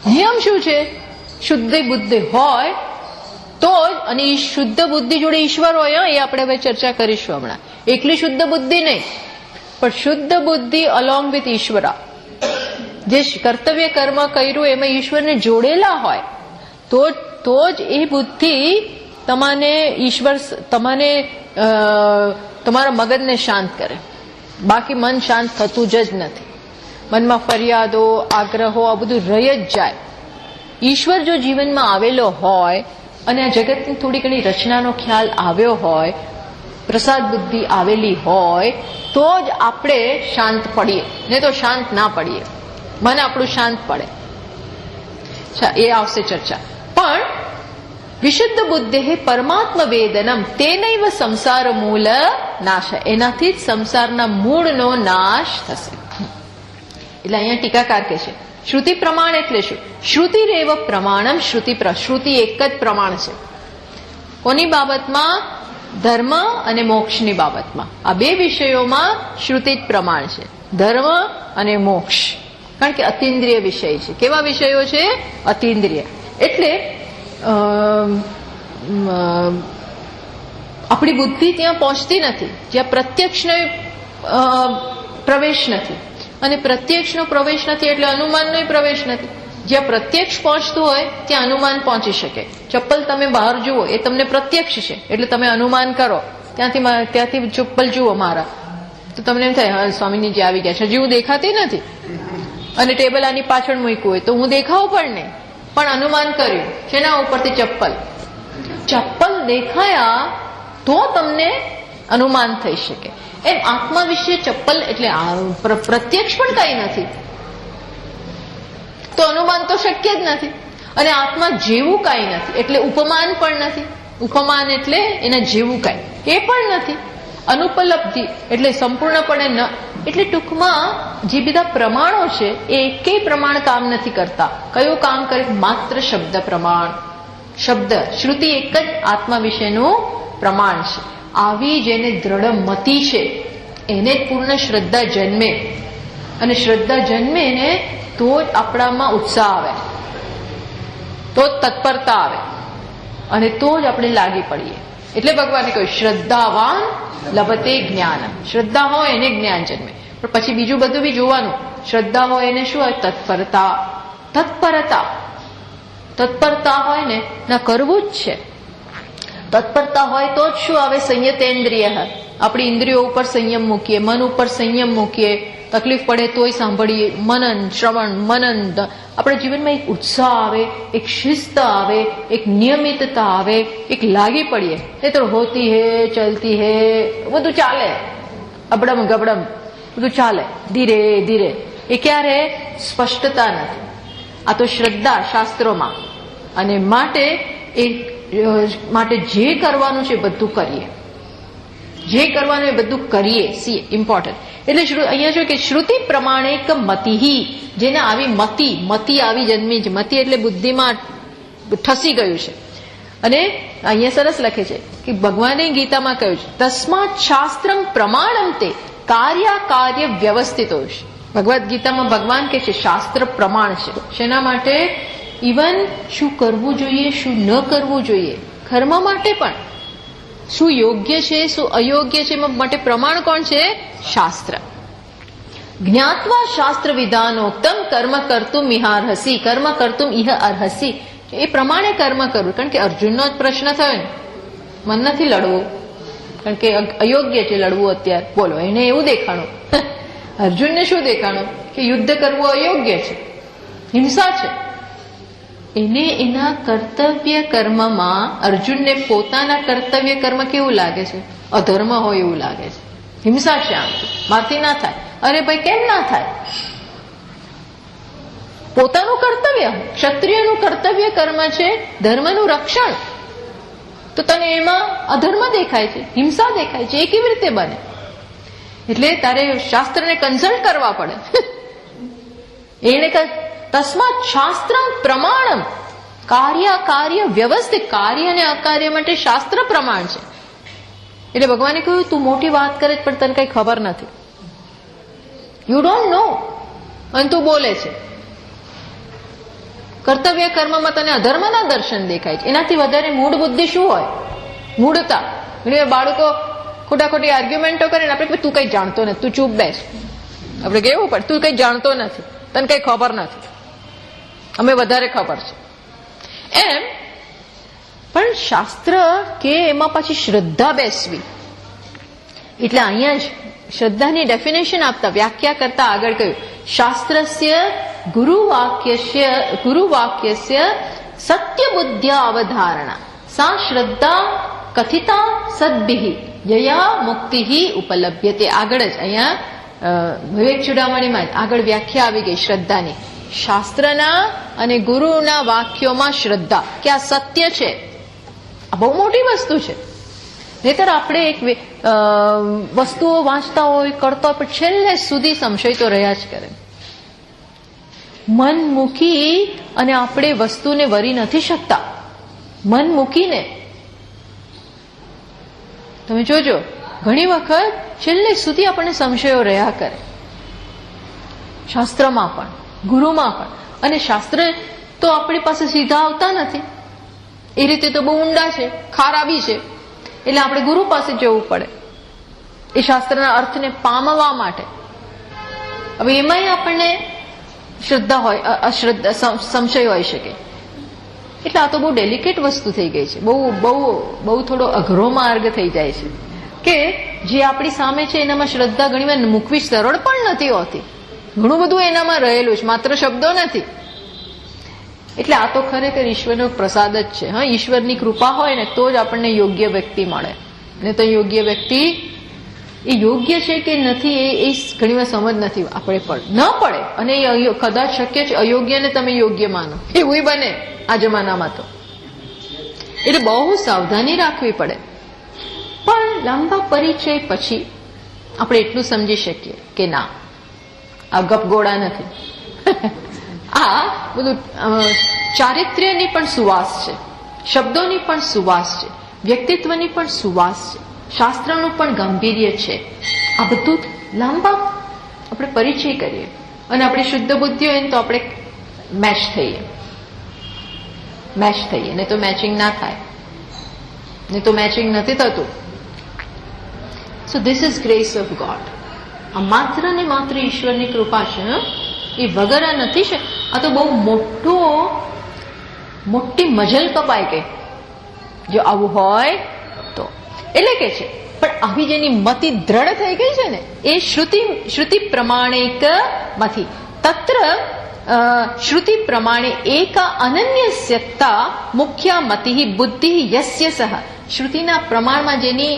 [SPEAKER 1] નિયમ શું છે? શુદ્ધ બુદ્ધિ હોય તો જ, અને શુદ્ધ બુદ્ધિ જોડે ઈશ્વર હોય. એ આપણે હવે ચર્ચા કરીશું હમણાં. એકલી શુદ્ધ બુદ્ધિ નહીં, પણ શુદ્ધ બુદ્ધિ અલોંગ વિથ ઈશ્વરા, જે કર્તવ્ય કર્મ કર્યું એમાં ઈશ્વરને જોડેલા હોય તો જ એ બુદ્ધિ તમને તમારા મગજને શાંત કરે. બાકી મન શાંત થતું જ નથી. મનમાં ફરિયાદો, આગ્રહો આ બધું રહી જ જાય. ઈશ્વર જો જીવનમાં આવેલો હોય અને આ જગતની થોડી ઘણી રચનાનો ખ્યાલ આવ્યો હોય, પ્રસાદ બુદ્ધિ આવેલી હોય તો જ આપણે શાંત પડીએ, ને તો શાંત ના પડીએ. મન આપણું શાંત પડે. એ આવશે ચર્ચા. પણ વિશુદ્ધ બુદ્ધિ પરમાત્મ વેદનમ તેનૈવ સંસાર મૂળ નાશ, એનાથી જ સંસારના મૂળનો નાશ થશે. એટલે અહીંયા ટીકાકાર કહે છે શ્રુતિ પ્રમાણ એટલે શું? શ્રુતિરેવ પ્રમાણમ. શ્રુતિ એક જ પ્રમાણ છે. કોની બાબતમાં? ધર્મ અને મોક્ષની બાબતમાં. આ બે વિષયોમાં શ્રુતિ જ પ્રમાણ છે, ધર્મ અને મોક્ષ. કારણ કે અતિન્દ્રિય વિષય છે. કેવા વિષયો છે? અતિન્દ્રિય. એટલે આપણી બુદ્ધિ ત્યાં પહોંચતી નથી જ્યાં પ્રત્યક્ષનો પ્રવેશ નથી, અને પ્રત્યક્ષનો પ્રવેશ નથી એટલે અનુમાનનો પ્રવેશ નથી. જ્યાં પ્રત્યક્ષ પહોંચતું હોય ત્યાં અનુમાન પહોંચી શકે. ચપ્પલ તમે બહાર જુઓ એ તમને પ્રત્યક્ષ છે, એટલે તમે અનુમાન કરો. ત્યાંથી ચપ્પલ જુઓ મારા, તો તમને એમ થાય હા સ્વામીજી આવી ગયા છે, હજી હું દેખાતી નથી. અને ટેબલ આની પાછળ મૂક્યું હોય તો હું દેખાવું પણ નહીં, પણ અનુમાન કર્યું શેના ઉપરથી? ચપ્પલ દેખાયા તો તમને અનુમાન થઈ શકે. એમ આત્મા વિશે ચપ્પલ એટલે પ્રત્યક્ષ પણ કઈ નથી, તો અનુમાન તો શક્ય જ નથી. અને આત્મા જેવું કઈ નથી એટલે ઉપમાન પણ નથી. ઉપમાન એટલે એના જેવું કઈ એ પણ નથી. અનુપલબ્ધિ એટલે સંપૂર્ણપણે ન. એટલે ટૂંકમાં જે બધા પ્રમાણો છે એ એકેય પ્રમાણ કામ નથી કરતા. કયું કામ કરે? માત્ર શબ્દ પ્રમાણ. શબ્દ શ્રુતિ એક જ આત્મા વિશેનું પ્રમાણ છે. આવી જેને દ્રઢ મતિ છે એને જ પૂર્ણ શ્રદ્ધા જન્મે, અને શ્રદ્ધા જન્મે ને તો જ આપણામાં ઉત્સાહ આવે, તો જ તત્પરતા આવે, અને તો જ આપણે લાગી પડીએ. એટલે ભગવાને કહ્યું શ્રદ્ધાવાન લભતે જ્ઞાન. શ્રદ્ધા હોય એને જ્ઞાન જન્મે. પણ પછી બીજું બધું બી જોવાનું. શ્રદ્ધા હોય એને શું હોય? તત્પરતા હોય ને ના કરવું જ છે. તત્પરતા હોય તો જ શું આવે? સંયતેન્દ્રિય. આપણી ઇન્દ્રિયો ઉપર સંયમ મૂકીએ, મન ઉપર સંયમ મૂકીએ. તકલીફ પડે તોય સાંભળીએ. મનન, શ્રવણ, મનન. આપણા જીવનમાં એક ઉત્સાહ આવે, એક શિસ્ત આવે, એક નિયમિતતા આવે, એક લાગી પડીએ. એ તો હોતી હે, ચલતી હે, બધું ચાલે, અબડમ ગબડમ બધું ચાલે ધીરે ધીરે. એ ક્યારે? સ્પષ્ટતા નથી. આ તો શ્રદ્ધા શાસ્ત્રોમાં. અને માટે જે કરવાનું છે બધું કરીએ, જે કરવાનું એ બધું કરીએ. C important. એટલે અહીંયા શું કે શ્રુતિ પ્રમાણિક મતિહી, જેને આવી મતિ આવી જન્મી છે. મતિ એટલે બુદ્ધિમાં ઠસી ગયું છે. અને અહીંયા સરસ લખે છે કે ભગવાને ગીતામાં કહ્યું છે તસ્માત શાસ્ત્રમ પ્રમાણમ તે કાર્ય વ્યવસ્થિતો. ભગવદ્ ગીતામાં ભગવાન કે છે શાસ્ત્ર પ્રમાણ છે. શેના માટે? ઇવન શું કરવું જોઈએ, શું ન કરવું જોઈએ. કર્મ માટે પણ શું યોગ્ય છે, શું અયોગ્ય છે, માટે પ્રમાણ કોણ છે? શાસ્ત્ર. જ્ઞાત્વા શાસ્ત્ર વિધાનોક્તમ કર્મ કર્તુમ ઇહાર્હસી. કર્મ કર્તુમ ઇહ અર્હસી. એ પ્રમાણે કર્મ કરવું. કારણ કે અર્જુનનો જ પ્રશ્ન થયો ને, મન નથી લડવું, કારણ કે અયોગ્ય છે લડવું અત્યારે. બોલો, એને એવું દેખાણું. અર્જુનને શું દેખાણું? કે યુદ્ધ કરવું અયોગ્ય છે, હિંસા છે. એને એના કર્તવ્ય કર્મમાં, અર્જુનને પોતાના કર્તવ્ય કર્મ કેવું લાગે છે? અધર્મ હોય એવું લાગે છે. હિંસા છે, આમ મારથી ના થાય. અરે ભાઈ કેમ ના થાય? પોતાનું કર્તવ્ય, ક્ષત્રિયનું કર્તવ્ય કર્મ છે ધર્મનું રક્ષણ, તો તને એમાં અધર્મ દેખાય છે, હિંસા દેખાય છે. એ કેવી રીતે બને? એટલે તારે શાસ્ત્રને કન્સલ્ટ કરવા પડે. એને તસ્માત શાસ્ત્રમ પ્રમાણમ. કાર્ય અકાર્ય વ્યવસ્થિત, કાર્ય અને અકાર્ય માટે શાસ્ત્ર પ્રમાણ છે. એટલે ભગવાને કહ્યું તું મોટી વાત કરે પણ તને કઈ ખબર નથી, યુ ડોન્ટ નો, અને તું બોલે છે. કર્તવ્ય કર્મમાં તને અધર્મના દર્શન દેખાય છે. એનાથી વધારે મૂળ બુદ્ધિ શું હોય? મૂળતા. ઘણી બાળકો ખોટા ખોટી આર્ગ્યુમેન્ટો કરે ને આપણે તું કઈ જાણતો નથી, તું ચૂપ બેસ. આપણે કેવું પડે, તું કઈ જાણતો નથી, તને કઈ ખબર નથી, અમે વધારે ખબર છે એમ. પણ શાસ્ત્ર કે એમાં પછી શ્રદ્ધા બેસવી. એટલે અહીંયા જ શ્રદ્ધાની ડેફિનેશન આપતા, વ્યાખ્યા કરતા આગળ કહ્યું, શાસ્ત્રસ્ય ગુરુવાક્યસ્ય સત્ય બુદ્ધ્યા અવધારણા સા શ્રદ્ધા કથિતા સદ્ભિઃ યયા મુક્તિઃ ઉપલભ્યતે. આગળ જ અહીંયા વિવેક ચૂડામણીમાં આગળ વ્યાખ્યા આવી ગઈ શ્રદ્ધાની. શાસ્ત્રના અને ગુરુના વાક્યોમાં શ્રદ્ધા કે આ સત્ય છે, આ બહુ મોટી વસ્તુ છે. નહીતર આપણે એક વસ્તુઓ વાંચતા હોય, કરતા હોય, પણ છેલ્લે સુધી સંશય તો રહ્યા જ કરે. મન મૂકી અને આપણે વસ્તુને વરી નથી શકતા. મન મૂકીને તમે જોજો ઘણી વખત છેલ્લે સુધી આપણને સંશયો રહ્યા કરે, શાસ્ત્રમાં પણ ગુરુમાં પણ. અને શાસ્ત્ર તો આપણી પાસે સીધા આવતા નથી, એ રીતે તો બહુ ઊંડા છે, ખારાવી છે. એટલે આપણે ગુરુ પાસે જવું પડે એ શાસ્ત્રના અર્થને પામવા માટે. હવે એમાંય આપણને શ્રદ્ધા હોય, અશ્રદ્ધા, સંશય હોઈ શકે. એટલે આ તો બહુ ડેલિકેટ વસ્તુ થઈ ગઈ છે, બહુ બહુ બહુ થોડો અઘરો માર્ગ થઈ જાય છે કે જે આપણી સામે છે એનામાં શ્રદ્ધા ઘણીવાર મૂકવી સરળ પણ નથી હોતી. ઘણું બધું એનામાં રહેલું છે, માત્ર શબ્દો નથી. એટલે આ તો ખરેખર ઈશ્વરનો પ્રસાદ જ છે. હા, ઈશ્વરની કૃપા હોય ને તો જ આપણને યોગ્ય વ્યક્તિ મળે. ને તો યોગ્ય વ્યક્તિ એ યોગ્ય છે કે નથી એ ઘણીવાર સમજ નથી આપણે ન પડે. અને કદાચ શક્ય છે અયોગ્યને તમે યોગ્ય માનો, એવું બને આ જમાનામાં તો. એટલે બહુ સાવધાની રાખવી પડે. પણ લાંબા પરિચય પછી આપણે એટલું સમજી શકીએ કે ના, આ ગપગોળા નથી. આ બધું ચારિત્ર્યની પણ સુવાસ છે, શબ્દોની પણ સુવાસ છે, વ્યક્તિત્વની પણ સુવાસ છે, શાસ્ત્રનું પણ ગાંભીર્ય છે. આ બધું લાંબા આપણે પરિચય કરીએ અને આપણી શુદ્ધ બુદ્ધિ હોય ને તો આપણે મેચ થઈએ. ને તો મેચિંગ ના થાય, ને તો મેચિંગ નથી થતું. So this is grace of God. આ માત્ર ને માત્ર ઈશ્વરની કૃપા છે, એ વગર આ નથી છે. આ તો બહુ મોટી મજલ કપાય કે જો આવું હોય તો. એટલે કે છે પણ આવી જેની મતિ દ્રઢ થઈ ગઈ છે ને એ શ્રુતિ પ્રમાણિક માંથી તત્ર શ્રુતિ પ્રમાણે એક અનન્યસ્યતા મુખ્ય મતિ બુદ્ધિ યસ્ય સહ. શ્રુતિના પ્રમાણમાં જેની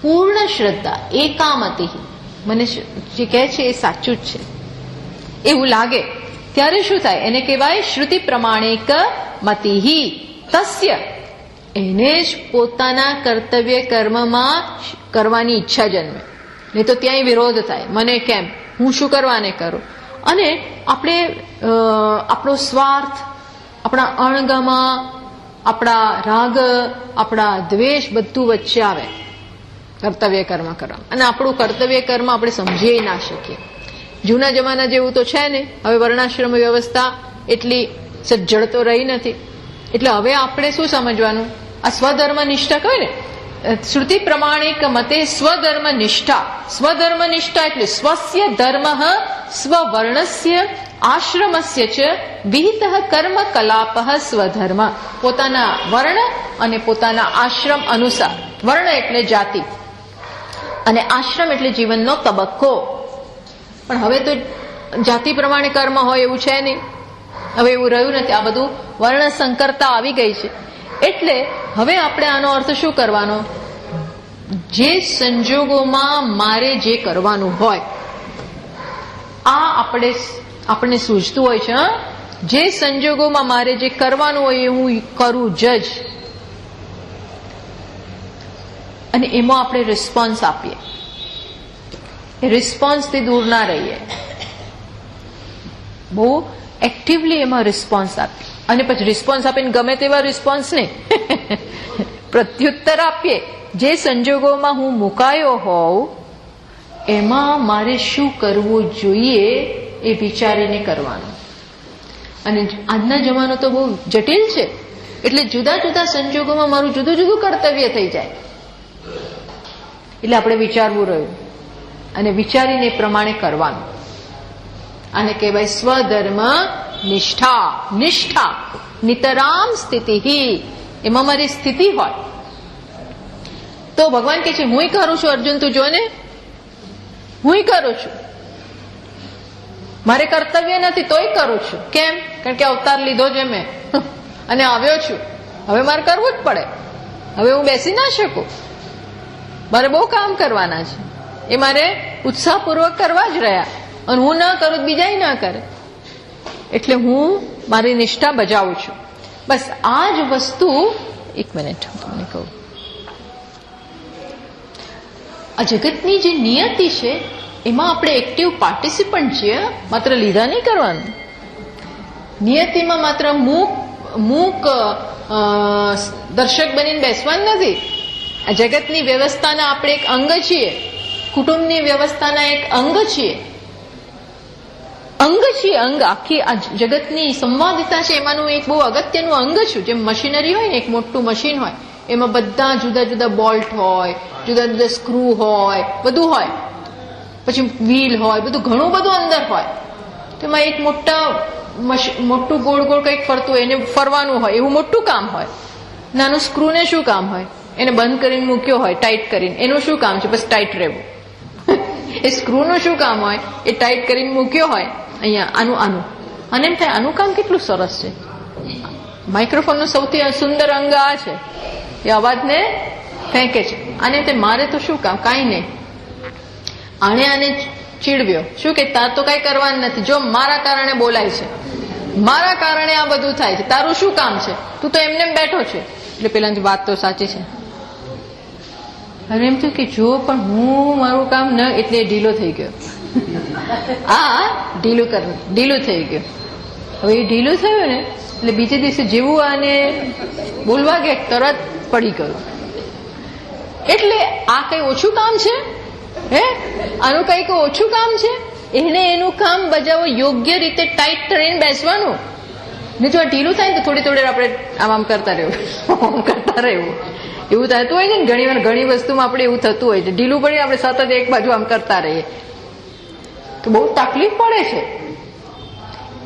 [SPEAKER 1] પૂર્ણ શ્રદ્ધા, એકામતિ, મને જે કહે છે એ સાચું જ છે એવું લાગે ત્યારે શું થાય? એને કહેવાય શ્રુતિ પ્રમાણિક મતિ. તસ્ય, એને જ પોતાના કર્તવ્ય કર્મમાં કરવાની ઈચ્છા જન્મે. નહીં તો ત્યાંય વિરોધ થાય, મને કેમ, હું શું કરવાને કરું. અને આપણે આપણો સ્વાર્થ, આપણા અણગમા, આપણા રાગ, આપણા દ્વેષ બધું વચ્ચે આવે કર્તવ્ય કર્મ કરવા. અને આપણું કર્તવ્ય કર્મ આપણે સમજી ના શકીએ. જૂના જમાના જેવું તો છે ને, હવે વર્ણાશ્રમ વ્યવસ્થા એટલી સજ્જડ તો રહી નથી. એટલે હવે આપણે શું સમજવાનું? આ સ્વધર્મ નિષ્ઠા કહે ને, શ્રુતિ પ્રમાણિક મતે સ્વધર્મ નિષ્ઠા. સ્વધર્મ નિષ્ઠા એટલે સ્વસ્ય ધર્મ સ્વવર્ણસ્ય આશ્રમસ્ય ચ વિહિત કર્મ કલાપ સ્વધર્મ. પોતાના વર્ણ અને પોતાના આશ્રમ અનુસાર. વર્ણ એટલે જાતિ અને આશ્રમ એટલે જીવનનો તબક્કો. પણ હવે તો જાતિ પ્રમાણે કર્મ હોય એવું છે નહીં, હવે એવું રહ્યું નથી. આ બધું વર્ણ સંકરતા આવી ગઈ છે. એટલે હવે આપણે આનો અર્થ શું કરવાનો? જે સંજોગોમાં મારે જે કરવાનું હોય આ આપણને સૂઝતું હોય છે. જે સંજોગોમાં મારે જે કરવાનું હોય એ હું કરું જ. અને એમાં આપણે રિસ્પોન્સ આપીએ, રિસ્પોન્સથી દૂર ના રહીએ, બહુ એક્ટિવલી એમાં રિસ્પોન્સ આપીએ. અને પછી રિસ્પોન્સ આપીને ગમે તેવા રિસ્પોન્સ નહીં, પ્રત્યુત્તર આપીએ. જે સંજોગોમાં હું મુકાયો હોઉં એમાં મારે શું કરવું જોઈએ એ વિચારીને કરવાનું. અને આજના જમાનો તો બહુ જટિલ છે, એટલે જુદા જુદા સંજોગોમાં મારું જુદું જુદું કર્તવ્ય થઈ જાય. એટલે આપણે વિચારવું રહ્યું અને વિચારીને એ પ્રમાણે કરવાનું. આને કહેવાય સ્વધર્મ નિષ્ઠા. નિષ્ઠા નિતરામ સ્થિતિ, એમાં મારી સ્થિતિ હોય. તો ભગવાન કહે છે હું કરું છું અર્જુન, તું જો ને હું કરું છું, મારે કર્તવ્ય નથી તોય કરું છું. કેમ? કારણ કે અવતાર લીધો છે મેં અને આવ્યો છું, હવે મારે કરવું જ પડે. હવે હું બેસી ના શકું, મારે બહુ કામ કરવાના છે, એ મારે ઉત્સાહપૂર્વક કરવા જ રહ્યા. અને હું ના કરું બીજા ના કરે, એટલે હું મારી નિષ્ઠા બજાવું છું. બસ આ જ વસ્તુ, એક મિનિટ હું તમને કહું, આ જગતની જે નિયતિ છે એમાં આપણે એક્ટિવ પાર્ટિસિપન્ટ છીએ, માત્ર લીધા નહીં કરવાનું. નિયતિમાં માત્ર મૂક દર્શક બનીને બેસવાનું નથી. આ જગતની વ્યવસ્થાના આપણે એક અંગ છીએ, કુટુંબની વ્યવસ્થાના એક અંગ છીએ. અંગ આખી આ જગતની સંવાદિતા છે એમાંનું એક બહુ અગત્યનું અંગ છું. જેમ મશીનરી હોય ને, એક મોટું મશીન હોય, એમાં બધા જુદા જુદા બોલ્ટ હોય, જુદા જુદા સ્ક્રૂ હોય, બધું હોય, પછી વ્હીલ હોય, બધું ઘણું બધું અંદર હોય. તો એમાં એક મોટું ગોળ ગોળ કંઈક ફરતું હોય, એને ફરવાનું હોય, એવું મોટું કામ હોય. નાનું સ્ક્રૂને શું કામ હોય? એને બંધ કરીને મૂક્યો હોય ટાઈટ કરીને, એનું શું કામ છે? બસ ટાઈટ રહેવું. એ સ્ક્રૂનું શું કામ હોય? એ ટાઈટ કરીને મૂક્યો હોય અહીંયા, આનું અને એમ થાય આનું કામ કેટલું સરસ છે. માઇક્રોફોનનું સૌથી સુંદર અંગ આ છે, એ અવાજને ફેંકે છે. અને તે મારે તો શું કામ? કાંઈ નહીં. આને ચીડવ્યો, શું કે તાર તો કઈ કરવાનું નથી, જો મારા કારણે બોલાય છે, મારા કારણે આ બધું થાય છે, તારું શું કામ છે? તું તો એમને બેઠો છે. એટલે પેલાની વાત તો સાચી છે. હવે એમ થયું કે જો પણ હું મારું કામ ન, એટલે ઢીલો થઈ ગયો. ઢીલું થઈ ગયું. હવે એ ઢીલું થયું ને, એટલે બીજે દિવસે જેવું આને બોલવા ગયા તરત પડી ગયું. એટલે આ કઈ ઓછું કામ છે? હે, આનું કઈક ઓછું કામ છે? એને એનું કામ બજાવો, યોગ્ય રીતે ટાઈટ કરીને બેસવાનું. ને જો ઢીલું થાય ને તો થોડી આપણે આમ કરતા રહેવું. એવું થતું હોય છે ને ઘણી વાર, ઘણી વસ્તુમાં આપણે એવું થતું હોય છે, ઢીલું પડી આપણે સતત એક બાજુ આમ કરતા રહીએ તો બહુ તકલીફ પડે છે.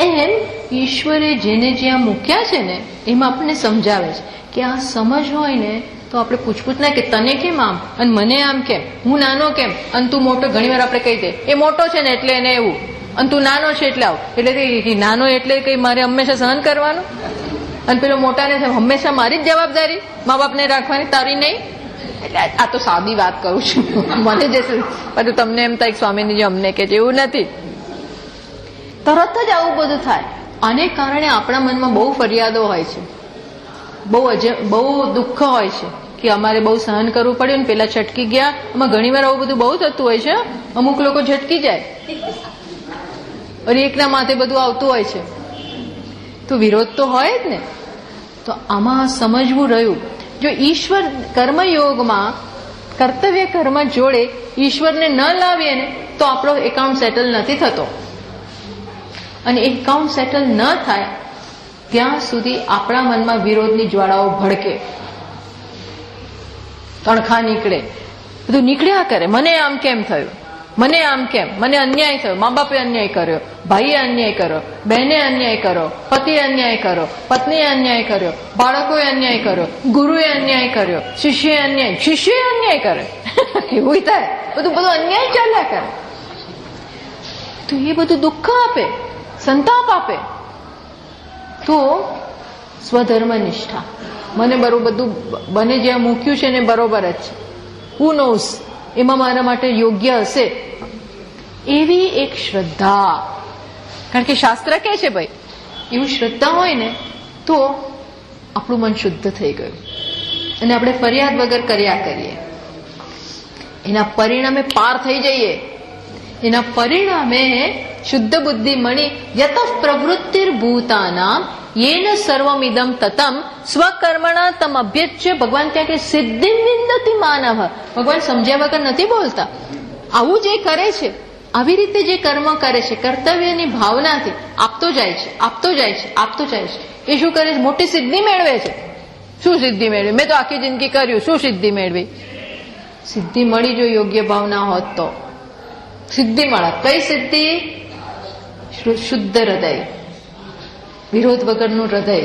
[SPEAKER 1] એમ ઈશ્વરે જેને જ્યાં મૂક્યા છે ને એમાં આપણને સમજાવે છે કે આ સમજ હોય ને તો આપણે પૂછપૂછ ના કે તને કેમ આમ અને મને આમ કેમ, હું નાનો કેમ અને તું મોટો. ઘણી વાર આપણે કહી દે એ મોટો છે ને એટલે એને એવું, અને તું નાનો છે એટલે આવું. એટલે નાનો એટલે કઈ મારે હંમેશા સહન કરવાનું, અને પેલો મોટાને હંમેશા મારી જ જવાબદારી મા બાપને રાખવાની, તારી નહીં. એટલે આ તો સાદી વાત કરું છું, મને જે બધું તમને એમ થાય સ્વામીજી અમને કે એવું નથી. તરત જ આવું બધું થાય. આને કારણે આપણા મનમાં બહુ ફરિયાદો હોય છે, બહુ દુઃખ હોય છે કે અમારે બહુ સહન કરવું પડ્યું ને પેલા છટકી ગયા. આમાં ઘણી વાર આવું બધું બહુ થતું હોય છે. અમુક લોકો ઝટકી જાય અને એકના માથે બધું આવતું હોય છે, તો વિરોધ તો હોય જ ને. તો આમાં સમજવું રહ્યું, જો ઈશ્વર કર્મયોગમાં કર્તવ્ય કર્મ જોડે ઈશ્વરને ન લાવીએ ને તો આપણો એકાઉન્ટ સેટલ નથી થતો. અને એકાઉન્ટ સેટલ ન થાય ત્યાં સુધી આપણા મનમાં વિરોધની જ્વાળાઓ ભડકે, તણખા નીકળે, બધું નીકળ્યા કરે. મને આમ કેમ થયું, મને આમ કેમ, મને અન્યાય થયો, મા બાપે અન્યાય કર્યો, ભાઈએ અન્યાય કર્યો, બહેને અન્યાય કર્યો, પતિએ અન્યાય કર્યો, પત્નીએ અન્યાય કર્યો, બાળકોએ અન્યાય કર્યો, ગુરુએ અન્યાય કર્યો, શિષ્યએ અન્યાય કરે. એવું થાય, બધું અન્યાય ચાલ્યા કરે. તો એ બધું દુઃખ આપે, સંતાપ આપે. તો સ્વધર્મ નિષ્ઠા, મને બરોબર બધું બને જ્યાં મૂક્યું છે ને બરોબર જ છે, હુ નોઝ એમાં મારા માટે યોગ્ય હશે, એવી એક શ્રદ્ધા. કારણ કે શાસ્ત્ર કહે છે ભાઈ, એવું શ્રદ્ધા હોય ને તો આપણું મન શુદ્ધ થઈ ગયું અને આપણે ફરિયાદ વગર કર્યા કરીએ, એના પરિણામે પાર થઈ જઈએ. એના પરિણામે શુદ્ધ બુદ્ધિ મળી યત પ્રવૃત્તિર્ભૂતાનામ યેન સર્વમિદમ તતમ સ્વકર્મણા તમ અભ્યચ્ય. ભગવાન ત્યાં કે સિદ્ધિ વિંદતિ માનવ. ભગવાન સમજ્યા વગર નથી બોલતા. આવું જે કરે છે, આવી રીતે જે કર્મ કરે છે, કર્તવ્યની ભાવનાથી આપતો જાય છે, આપતો જાય છે, આપતો જાય છે, એ શું કરે છે? મોટી સિદ્ધિ મેળવે છે. શું સિદ્ધિ મેળવી? મેં તો આખી જિંદગી કર્યું, શું સિદ્ધિ મેળવી? સિદ્ધિ મળી જો યોગ્ય ભાવના હોત તો સિદ્ધિ મળે. કઈ સિદ્ધિ? શુદ્ધ હૃદય, વિરોધ વગરનું હૃદય.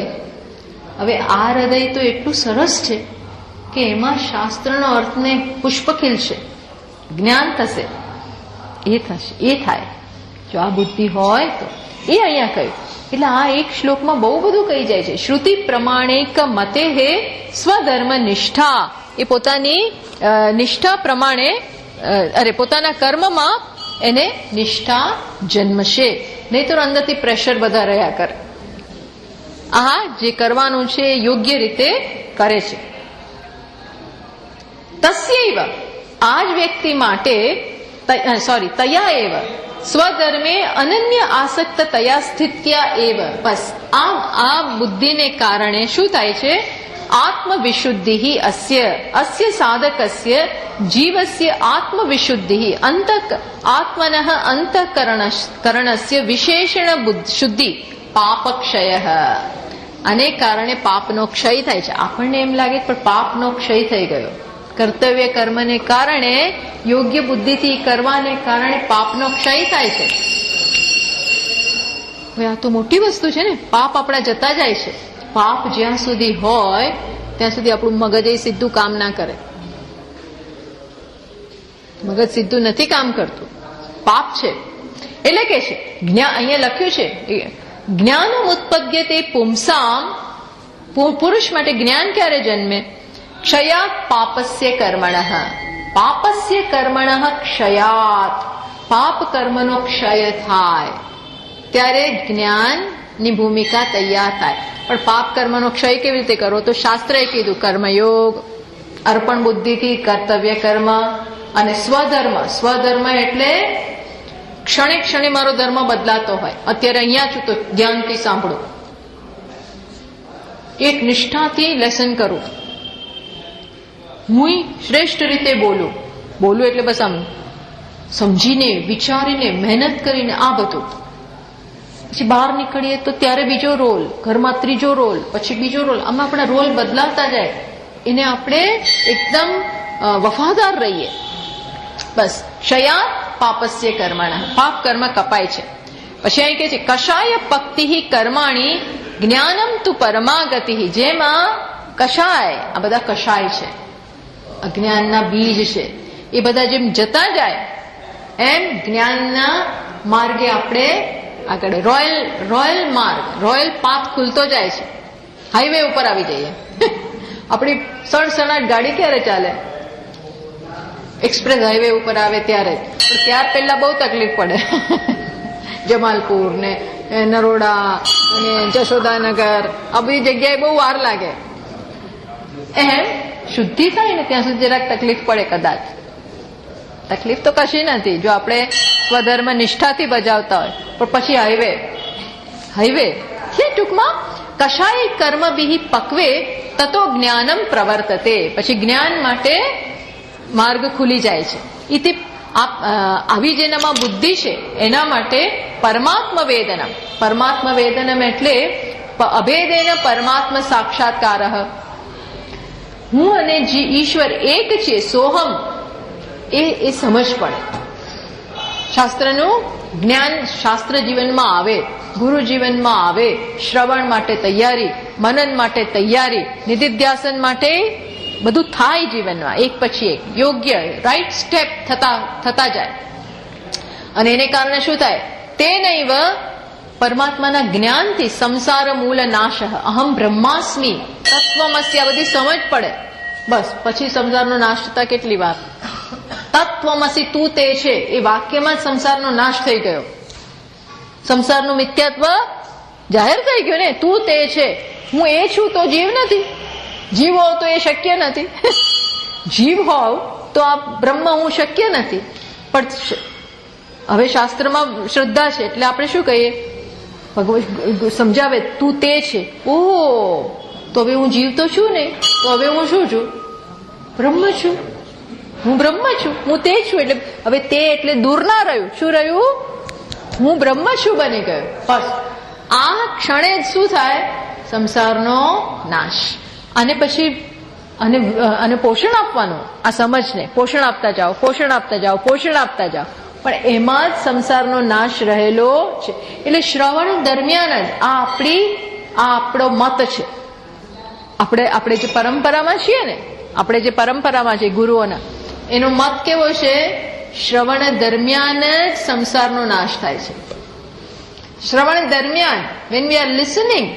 [SPEAKER 1] હવે આ હૃદય તો એટલું સરસ છે કે એમાં શાસ્ત્રનો અર્થને પુષ્પ ખીલશે, જ્ઞાન થશે, એ થશે, એ થાય જો આ બુદ્ધિ હોય તો. એ અહીંયા કહ્યું. એટલે આ એક શ્લોકમાં બહુ બધું કહી જાય છે. શ્રુતિ પ્રમાણિક મતે હે સ્વધર્મ નિષ્ઠા. એ પોતાની નિષ્ઠા પ્રમાણે, પોતાના કર્મમાં એને નિષ્ઠા જન્મશે. નહીં તો અંદરથી પ્રેશર બધા રહ્યા કરે. આ જે કરવાનું છે યોગ્ય રીતે કરે છે. તસ્યૈવ, આ જ વ્યક્તિ માટે, તયા એવ સ્વધર્મે અનન્ય આસક્ત તયા સ્થિત્યા એવ. બસ આ બુદ્ધિને કારણે શું થાય છે? આત્મવિશુદ્ધિ અસ્ય સાધકસ્ય જીવસ્ય આત્મવિશુદ્ધિ આત્મન અંતઃકરણસ્ય વિશેષણ શુદ્ધિ પાપક્ષય. આને કારણે પાપનો ક્ષય થાય છે. આપણને એમ લાગે પણ પાપનો ક્ષય થઈ ગયો. કર્તવ્ય કર્મને કારણે, યોગ્ય બુદ્ધિથી કરવાને કારણે પાપનો ક્ષય થાય છે. હવે આ તો મોટી વસ્તુ છે ને. પાપ આપણા જતા જાય છે. પાપ જ્યાં સુધી હોય ત્યાં સુધી આપણું મગજ એ સીધું કામ ના કરે. મગજ સીધું નથી કામ કરતું, પાપ છે. એટલે કે છે અહીંયા લખ્યું છે જ્ઞાનમ ઉત્પદ્યતે પુંસામ. પુરુષ માટે જ્ઞાન ક્યારે જન્મે? ક્ષયાત પાપસ્ય કર્મણઃ. પાપસ્ય કર્મણઃ ક્ષયાત. પાપ કર્મનો ક્ષય થાય ત્યારે જ્ઞાનની ભૂમિકા તૈયાર થાય. પણ પાપ કર્મનો ક્ષય કેવી રીતે કરવો? તો શાસ્ત્રએ કીધું કર્મયોગ, અર્પણ બુદ્ધિથી કર્તવ્ય કર્મ અને સ્વધર્મ. સ્વધર્મ એટલે ક્ષણે ક્ષણે મારો ધર્મ બદલાતો હોય. અત્યારે અહીંયા છું તો ધ્યાનથી સાંભળો, એક નિષ્ઠાથી લેસન કરું, હું શ્રેષ્ઠ રીતે બોલું એટલે બસ આમ સમજીને, વિચારીને, મહેનત કરીને આ બધું. પછી બહાર નીકળીએ તો ત્યારે બીજો રોલ, ઘરમાં ત્રીજો રોલ, પછી બીજો રોલ. આમાં આપણા રોલ બદલાતા જાય. એને આપણે એકદમ વફાદાર રહીએ. બસ ક્ષયાત પાપસ્ય કર્મણ. પાપ કર્મ કપાય છે. પછી અહીં કે છે કષાય પક્તિ કર્માણી જ્ઞાનમ તુ પરમાગતિ. જેમાં કષાય, આ બધા કષાય છે, અજ્ઞાનના બીજ છે, એ બધા જેમ જતા જાય એમ જ્ઞાનના માર્ગે આપણે આગળ રોયલ માર્ગ, રોયલ પાથ ખુલતો જાય છે. હાઈવે ઉપર આવી જઈએ. આપણી સડસડાટ ગાડી ક્યારે ચાલે? એક્સપ્રેસ હાઈવે ઉપર આવે ત્યારે જ. પણ ત્યાર પહેલા બહુ તકલીફ પડે. જમાલપુર ને નરોડા અને જશોદાનગર આ બધી જગ્યાએ બહુ વાર લાગે. એમ શુદ્ધિ થાય ને ત્યાં સુધી જરાક તકલીફ પડે કદાચ. તકલીફ તો કશી નથી જો આપણે સ્વધર્મ નિષ્ઠાથી બજાવતા હોય. પણ પછી હાઈવે છે. ટૂંકમાં કશાય કર્મ બિહિ પક્વે તતો જ્ઞાનમ પ્રવર્તતે. પછી જ્ઞાન માટે માર્ગ ખુલી જાય છે. ઇતિ આવી જેનામાં બુદ્ધિ છે એના માટે પરમાત્મ વેદનમ. પરમાત્મ વેદનમ એટલે અભેદેન પરમાત્મ સાક્ષાત્કાર. હું અને ઈશ્વર એક છે, સોહમ, એ સમજ પડે. શાસ્ત્રનું જ્ઞાન શાસ્ત્ર જીવનમાં આવે, ગુરુ જીવનમાં આવે, શ્રવણ માટે તૈયારી, મનન માટે તૈયારી, નિધિધ્યાસન માટે બધું થાય જીવનમાં એક પછી એક યોગ્ય રાઈટ સ્ટેપ થતા જાય. અને એને કારણે શું થાય? તે નૈવ પરમાત્માના જ્ઞાનથી સંસાર મૂળ નાશ. અહમ બ્રહ્માસ્મી તત્વમસી, આ બધી સમજ પડે. બસ પછી સંસારનો નાશ થતા કેટલી વાર? તત્વમસી તું તે છે એ વાક્યમાં જ સંસારનો નાશ થઈ ગયો. સંસારનું મિથ્યાત્વ જાહેર થઈ ગયું ને. તું તે છે, હું એ છું તો જીવ નથી, જીવ હોવ તો એ શક્ય નથી. જીવ હોવ તો આ બ્રહ્મ હું શક્ય નથી. પણ હવે શાસ્ત્રમાં શ્રદ્ધા છે એટલે આપણે શું કહીએ? ભગવાન સમજાવે તું તે છે. ઓહ, તો હવે હું જીવતો છું ને, તો હવે હું શું છું? બ્રહ્મ છું. હું બ્રહ્મ છું, હું તે છું. એટલે હવે તે એટલે દૂર ના રહ્યું. શું રહ્યું? હું બ્રહ્મ છું બની ગયો. બસ આ ક્ષણે જ શું થાય? સંસારનો નાશ. અને પછી અને પોષણ આપવાનું, આ સમજને પોષણ આપતા જાઓ, પોષણ આપતા જાઓ, પોષણ આપતા જાઓ. પણ એમાં જ સંસારનો નાશ રહેલો છે. એટલે શ્રવણ દરમિયાન જ આ આપણો મત છે. આપણે જે પરંપરામાં છીએ ને, આપણે જે પરંપરામાં છે ગુરુઓના, એનો મત કેવો છે? શ્રવણ દરમિયાન જ સંસારનો નાશ થાય છે. શ્રવણ દરમિયાન when we are listening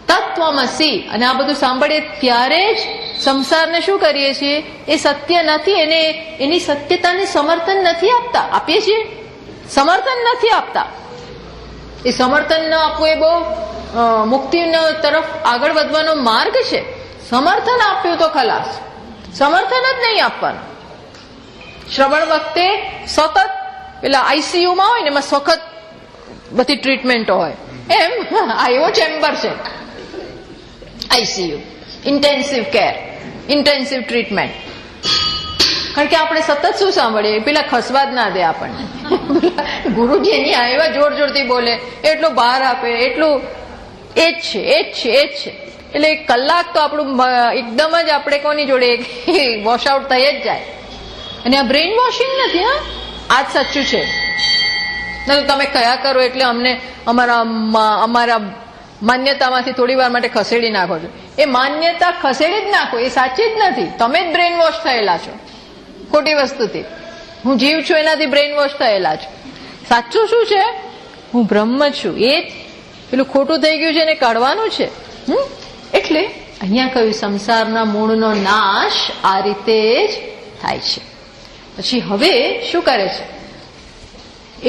[SPEAKER 1] Tatvamasi, અને આ બધું સાંભળીએ ત્યારે જ સંસારને શું કરીએ છીએ? એ સત્ય નથી, એની સત્યતાને સમર્થન નથી આપતા. આપીએ છીએ? સમર્થન નથી આપતા. એ સમર્થન ન આપવું એ બહુ મુક્તિ તરફ આગળ વધવાનો માર્ગ છે. સમર્થન આપ્યું તો ખલાસ, સમર્થન જ નહીં આપવાનું. શ્રવણ વખતે સતત પેલા આઈસીયુમાં હોય ને, એમાં સખત બધી ટ્રીટમેન્ટો હોય, એમ આ એવો ચેમ્બર છે ICU, intensive care, intensive treatment. કારણ કે આપણે સતત શું સાંભળીએ? પેલા ખસવા જ ના દે આપણને. ગુરુજી એની આવ્યા જોર જોરથી બોલે, એટલું બહાર આપે, એટલું એ જ છે, એ જ છે, એ જ છે. એટલે એક કલાક તો આપણું એકદમ જ આપણે કોની જોડે વોશ આઉટ થઈ જ જાય. અને આ બ્રેઇન વોશિંગ નથી. હા, આ જ સાચું છે. ના તો તમે કયા કરો એટલે અમને અમારા માન્યતામાંથી થોડી વાર માટે ખસેડી નાખો છો. એ માન્યતા ખસેડી જ નાખો એ સાચી જ નથી. તમે જ બ્રેઇન વોશ થયેલા છો ખોટી વસ્તુથી. હું જીવ છું એનાથી બ્રેઇન વોશ થયેલા છો. સાચું શું છે? હું બ્રહ્મ છું. એ જ પેલું ખોટું થઈ ગયું છે એને કાઢવાનું છે. એટલે અહીંયા કહ્યું સંસારના મૂળનો નાશ આ રીતે જ થાય છે. પછી હવે શું કરે છે?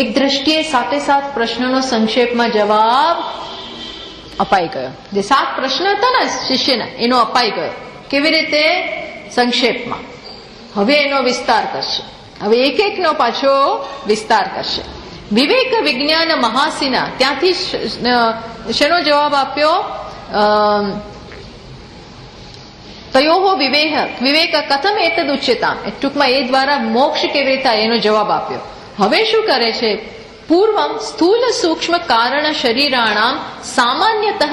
[SPEAKER 1] એક દ્રષ્ટિએ સાથે સાત પ્રશ્નનો સંક્ષેપમાં જવાબ અપાઈ ગયો. જે 7 પ્રશ્ન હતા ને શિષ્યના, એનો અપાઈ ગયો. કેવી રીતે? સંક્ષેપમાં. હવે એનો વિસ્તાર કરશે. હવે એક એકનો પાછો વિસ્તાર કરશે. વિવેક વિજ્ઞાન મહાસીના, ત્યાંથી શેનો જવાબ આપ્યો? તયોહો વિવેક કથમ એતદ ઉચ્યતામ, ટૂંકમાં એ દ્વારા મોક્ષ કેવી રીતે થાય એનો જવાબ આપ્યો. હવે શું કરે છે? પૂર્વમ સ્થૂલ સૂક્ષ્મ કારણ શરીરાણામ સામાન્યતઃ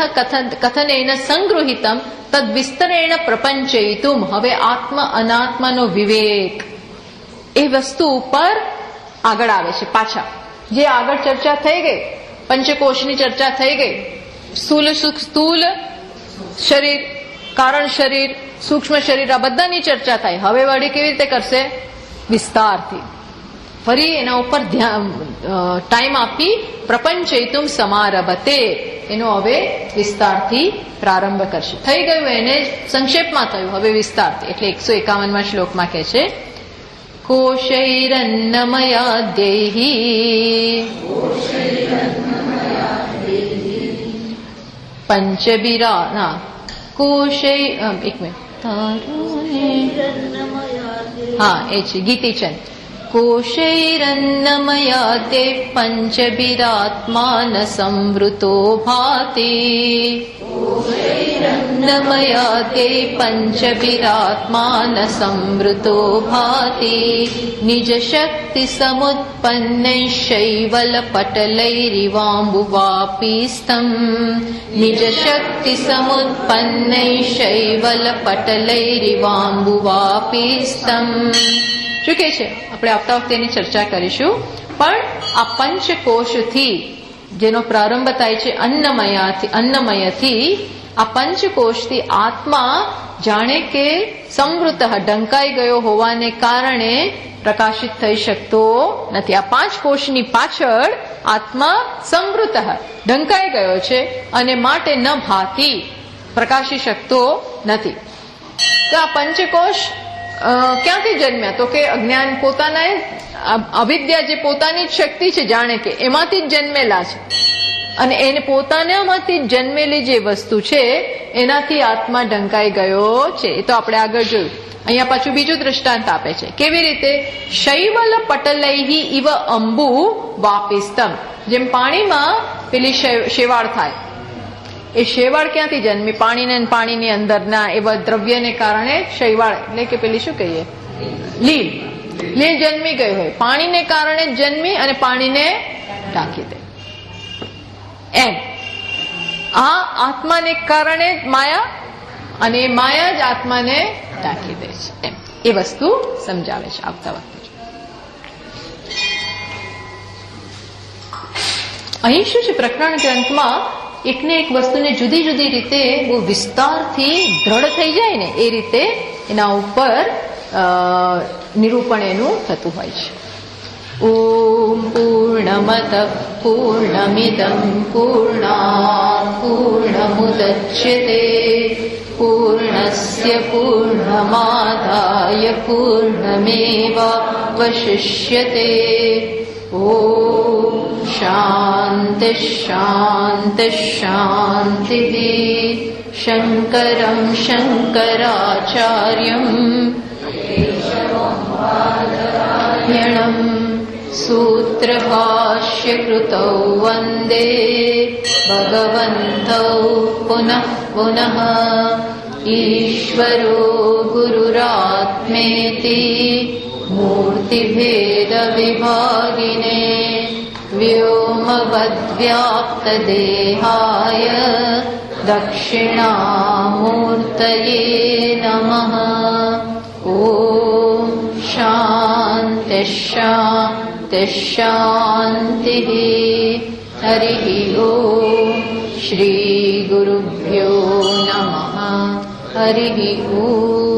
[SPEAKER 1] કથનેન સંગૃહિતમ તદ વિસ્તરેણ પ્રપંચયિતુમ. હવે આત્મ અનાત્માનો વિવેક એ વસ્તુ ઉપર આગળ આવે છે પાછા. જે આગળ ચર્ચા થઈ ગઈ, પંચકોશની ચર્ચા થઈ ગઈ, સ્થૂલ શરીર, કારણ શરીર, સૂક્ષ્મ શરીર, આ બધાની ચર્ચા થાય. હવે વળી કેવી રીતે કરશે? વિસ્તારથી ફરી એના ઉપર ટાઈમ આપી પ્રપંચયિતુમ સમારભતે, એનો હવે વિસ્તારથી પ્રારંભ કરશે. થઈ ગયું, એને સંક્ષેપમાં થયું, હવે વિસ્તારથી. એટલે 151માં શ્લોકમાં કહે છે કોશૈરન્નમયાદ્યૈઃ પંચબિરા કોશૈ એક મિનિટ, હા એ છે ગીતીચંદ. કોશૈરન્નમયાતે પંચબિરાત્માન સંવૃતો ભાતિ. નમયાતે પંચબિરાત્માન સંવૃતો ભાતિ. નિજ શક્તિ સમુત્પન્નૈ શૈવલ પટલૈરિવાંબુવાપીસ્તમ. નિજ શક્તિ સમુત્પન્નૈ શૈવલ પટલૈરિવાંબુવાપીસ્તમ. શું કે છે? આપણે આવતા વખતે એની ચર્ચા કરીશું. પણ આ પંચકોશથી જેનો પ્રારંભ થાય છે અન્નમયથી, આ પંચકોશથી આત્મા જાણે કે સંવૃત ઢંકાઈ ગયો હોવાને કારણે પ્રકાશિત થઈ શકતો નથી. આ 5 કોશની પાછળ આત્મા સંવૃત ઢંકાઈ ગયો છે અને માટે ન ભાતિ, પ્રકાશી શકતો નથી. તો આ પંચકોશ ક્યાંથી જન્મ્યા? તો કે અજ્ઞાન, પોતાના અવિદ્યા જે પોતાની જ શક્તિ છે જાણે કે એમાંથી જ જન્મેલા છે. અને એને પોતાનામાંથી જન્મેલી જે વસ્તુ છે એનાથી આત્મા ઢંકાઈ ગયો છે. એ તો આપણે આગળ જોયું. અહીંયા પાછું બીજું દ્રષ્ટાંત આપે છે. કેવી રીતે? શૈવલ પટલૈહિ ઇવ અંબુ વાપિસ્તમ. જેમ પાણીમાં પેલી શેવાળ થાય, એ શેવાળ ક્યાંથી જન્મી? પાણીને પાણીની અંદરના એવા દ્રવ્યને કારણે શેવાળ એટલે કે પેલી શું કહીએ, લીલ જન્મી ગઈ હોય, પાણીને કારણે જન્મી અને પાણીને ઢાંકી દે. એમ આ આત્માને કારણે માયા અને એ માયા જ આત્માને ઢાંકી દે છે. એમ એ વસ્તુ સમજાવે છે આવતા વખતે. અહીં શું છે, પ્રકરણ ગ્રંથમાં એકને એક વસ્તુને જુદી જુદી રીતે બહુ વિસ્તારથી દ્રઢ થઈ જાય ને એ રીતે એના ઉપર નિરૂપણ એનું થતું હોય છે. ઓમ પૂર્ણમદ પૂર્ણમિદં પૂર્ણાત પૂર્ણમુદચ્યતે પૂર્ણસ્ય પૂર્ણમાદાય પૂર્ણમેવાવશિષ્યતે. ઓમ શાંતિ શાંતિ શાંતિ. શંકરં શંકરાચાર્યં सूत्रभाष्यकृतौ वन्दे भगवन्तौ पुनः पुनः. ईश्वरो गुरुरात्मेति मूर्तिभेदविभागिने व्योमवद्व्याप्तदेहाय दक्षिणामूर्तये नमः. ॐ शान्ति शान्ति शान्तिः. हरिः ॐ श्रीगुरुभ्यो नमः. हरिः ॐ.